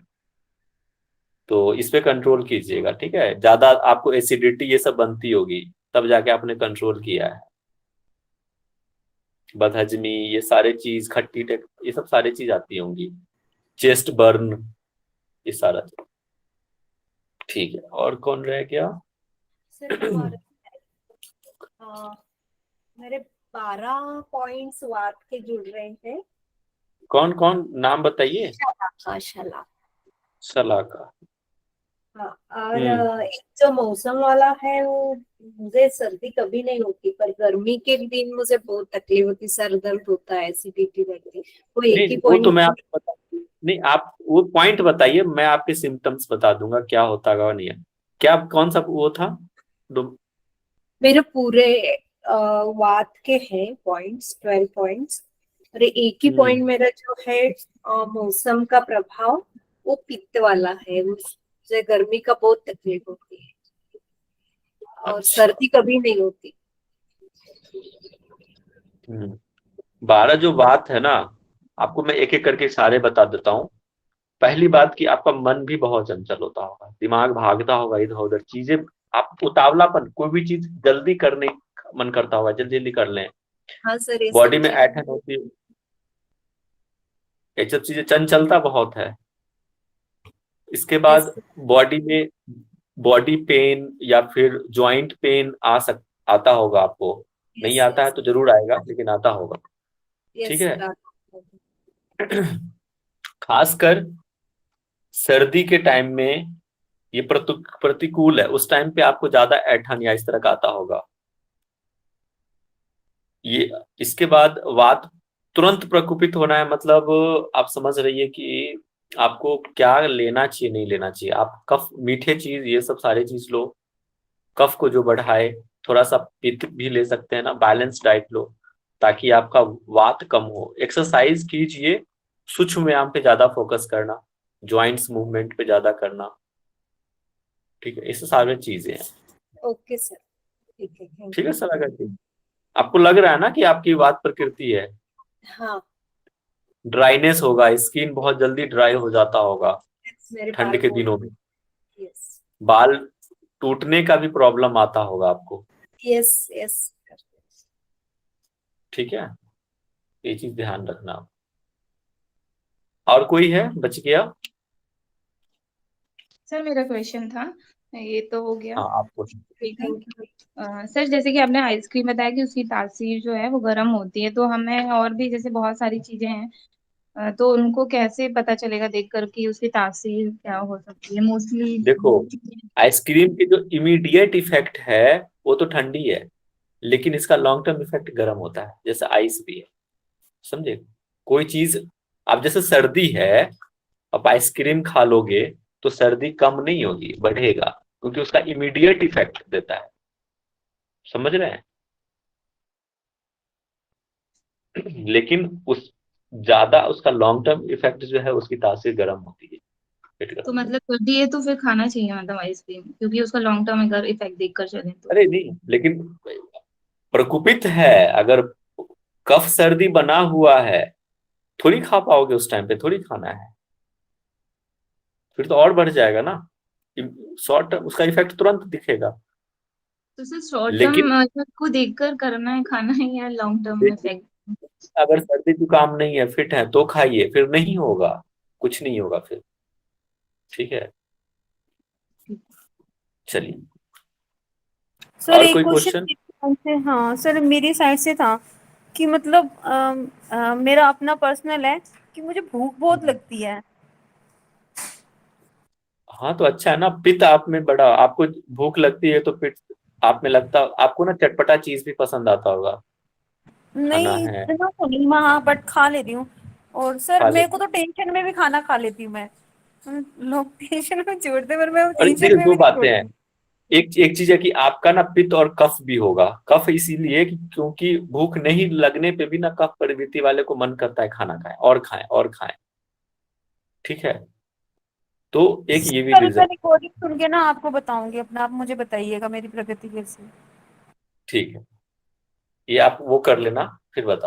तो इस पे कंट्रोल कीजिएगा। ठीक है, ज्यादा आपको एसिडिटी ये सब बनती होगी, तब जाके आपने कंट्रोल किया है। बदहजमी ये सारे चीज, खट्टी ये सब सारी चीज आती होंगी, चेस्ट बर्न, ये सारा। ठीक है, और कौन रह गया? सर हमारे मेरे 12 पॉइंट्स वाट के जुड़ रहे थे। कौन कौन, नाम बताइए। शला। सलाह का। हाँ, और एक जो मौसम वाला है वो, मुझे सर्दी कभी नहीं होती पर गर्मी के दिन मुझे बहुत तकलीफ होती, सर दर्द होता है, एसिडिटी रहती है। वो एक ही नहीं वो तो पॉइंट। मैं आपको बता, नहीं आप वो पॉइंट बताइए, मैं आपके सिम्टम्स बता दूंगा क्या होता है नहीं है। क्या कौन सा वो था? मेरे पूरे वात के हैं पॉइंट्स, 12 पॉइंट्स। और एक ही पॉइंट मेरा जो है मौसम का प्रभाव, वो पित्त वाला है, मुझे गर्मी का बहुत तकलीफ होती है और सर्दी कभी नहीं होती। 12 जो बात है ना, आपको मैं एक एक करके सारे बता देता हूँ। पहली बात कि आपका मन भी बहुत चंचल होता होगा, दिमाग भागता होगा इधर उधर, चीजें आप उतावलापन, कोई भी चीज जल्दी करने का मन करता होगा, जल्दी जल्दी कर लें। हाँ सर, ये बॉडी सब में चीज। ऐठन होती है, ये सब चीजें, चंचलता बहुत है। इसके बाद बॉडी पेन या फिर ज्वाइंट पेन आता होगा आपको, नहीं आता है तो जरूर आएगा, लेकिन आता होगा। ठीक यस है, सर। खासकर सर्दी के टाइम में ये प्रतिकूल है, उस टाइम पे आपको ज्यादा ऐंठन या इस तरह का आता होगा। ये इसके बाद वात तुरंत प्रकोपित होना है, मतलब आप समझ रही है कि आपको क्या लेना चाहिए नहीं लेना चाहिए। आप कफ, मीठे चीज, ये सब सारी चीज लो, कफ को जो बढ़ाए, थोड़ा सा पित्त भी ले सकते हैं ना, बैलेंस डाइट लो ताकि आपका वात कम हो। एक्सरसाइज कीजिए, सूक्ष्म व्यायाम पे ज्यादा फोकस करना, ज्वाइंट्स मूवमेंट पे ज्यादा करना, ठीक है, ये सारी चीजें हैं। ओके सर, ठीक है, थैंक ठीक है यू। सलाह जी। आपको लग रहा है ना कि आपकी वात प्रकृति है, हाँ, ड्राइनेस होगा, स्किन बहुत जल्दी ड्राई हो जाता होगा मेरे ठंड बाल के बहुत, दिनों में, यस बाल टूटने का भी प्रॉब्लम आता होगा आपको, यस यस। ठीक है, ये चीज ध्यान रखना आप। और कोई है बच गया? सर मेरा क्वेश्चन था, ये तो हो गया। हाँ आपको। ठीक है। सर जैसे कि आपने आइसक्रीम बताया कि उसकी तासीर जो है वो गर्म होती है, तो हमें और भी जैसे बहुत सारी चीजें हैं, तो उनको कैसे पता चलेगा देखकर कि उसकी तासीर क्या हो सकती है? मोस्टली देखो, आइसक्रीम की जो इमीडिएट इफेक्ट है वो तो ठंडी है, लेकिन इसका लॉन्ग टर्म इफेक्ट गर्म होता है, जैसे आइस भी है, समझे? कोई चीज, अब जैसे सर्दी है, अब आइसक्रीम खा लोगे तो सर्दी कम नहीं होगी, बढ़ेगा, क्योंकि उसका इमीडिएट इफेक्ट देता है, समझ रहे हैं? लेकिन उस ज्यादा उसका लॉन्ग टर्म इफेक्ट जो है, उसकी तासीर गर्म होती है, पेट तो गर्म। मतलब सर्दी है तो फिर खाना चाहिए मतलब आइसक्रीम, क्योंकि उसका लॉन्ग टर्म अगर इफेक्ट देखकर चले तो। अरे नहीं, लेकिन प्रकोपित है, अगर कफ सर्दी बना हुआ है, थोड़ी खा पाओगे उस टाइम पे, थोड़ी खाना है, फिर तो और बढ़ जाएगा ना, शॉर्ट टर्म उसका इफेक्ट तुरंत दिखेगा। तो सर शॉर्ट लेकिन टर्म को देखकर करना है खाना है या लॉन्ग टर्म देखिए, इफेक्ट? अगर सर्दी जुकाम नहीं है, फिट है, तो खाइए, फिर नहीं होगा, कुछ नहीं होगा फिर, ठीक है। चलिए, सर और एक कोई क्वेश्चन क्वेश्चन? से, हाँ सर मेरी साइड से था कि मतलब मेरा अपना पर्सनल है कि मुझे भूख बहुत लगती है। हाँ तो अच्छा है ना, पित्त आप में बड़ा, आपको भूख लगती है तो पित्त आप में लगता, आपको ना चटपटा चीज भी पसंद आता होगा, खाना नहीं है, इतना तो नहीं, मैं हाँ बट खा लेती हूँ। और सर खा मेरे लेते। को तो टेंशन में भी खाना खा लेती हूँ मैं। लोग टेंशन में छोड़ते पर मैं और टेंशन देखिए में दो भी नहीं बातें हैं, छोड़ती। एक चीज है कि आपका ना पित्त और कफ भी होगा। कफ इसीलिए कि क्योंकि भूख नहीं लगने पे भी ना कफ प्रवृत्ति वाले को मन करता है खाना खाएं और खाएं और खाएं, ठीक है, तो एक ये भी सर रीजन। मैं रिकॉर्डिंग सुन के ना आपको बताऊंगी अपना, आप मुझे बताइएगा मेरी प्रगति कैसी है। ठीक है, ये आप वो कर लेना, फिर बता।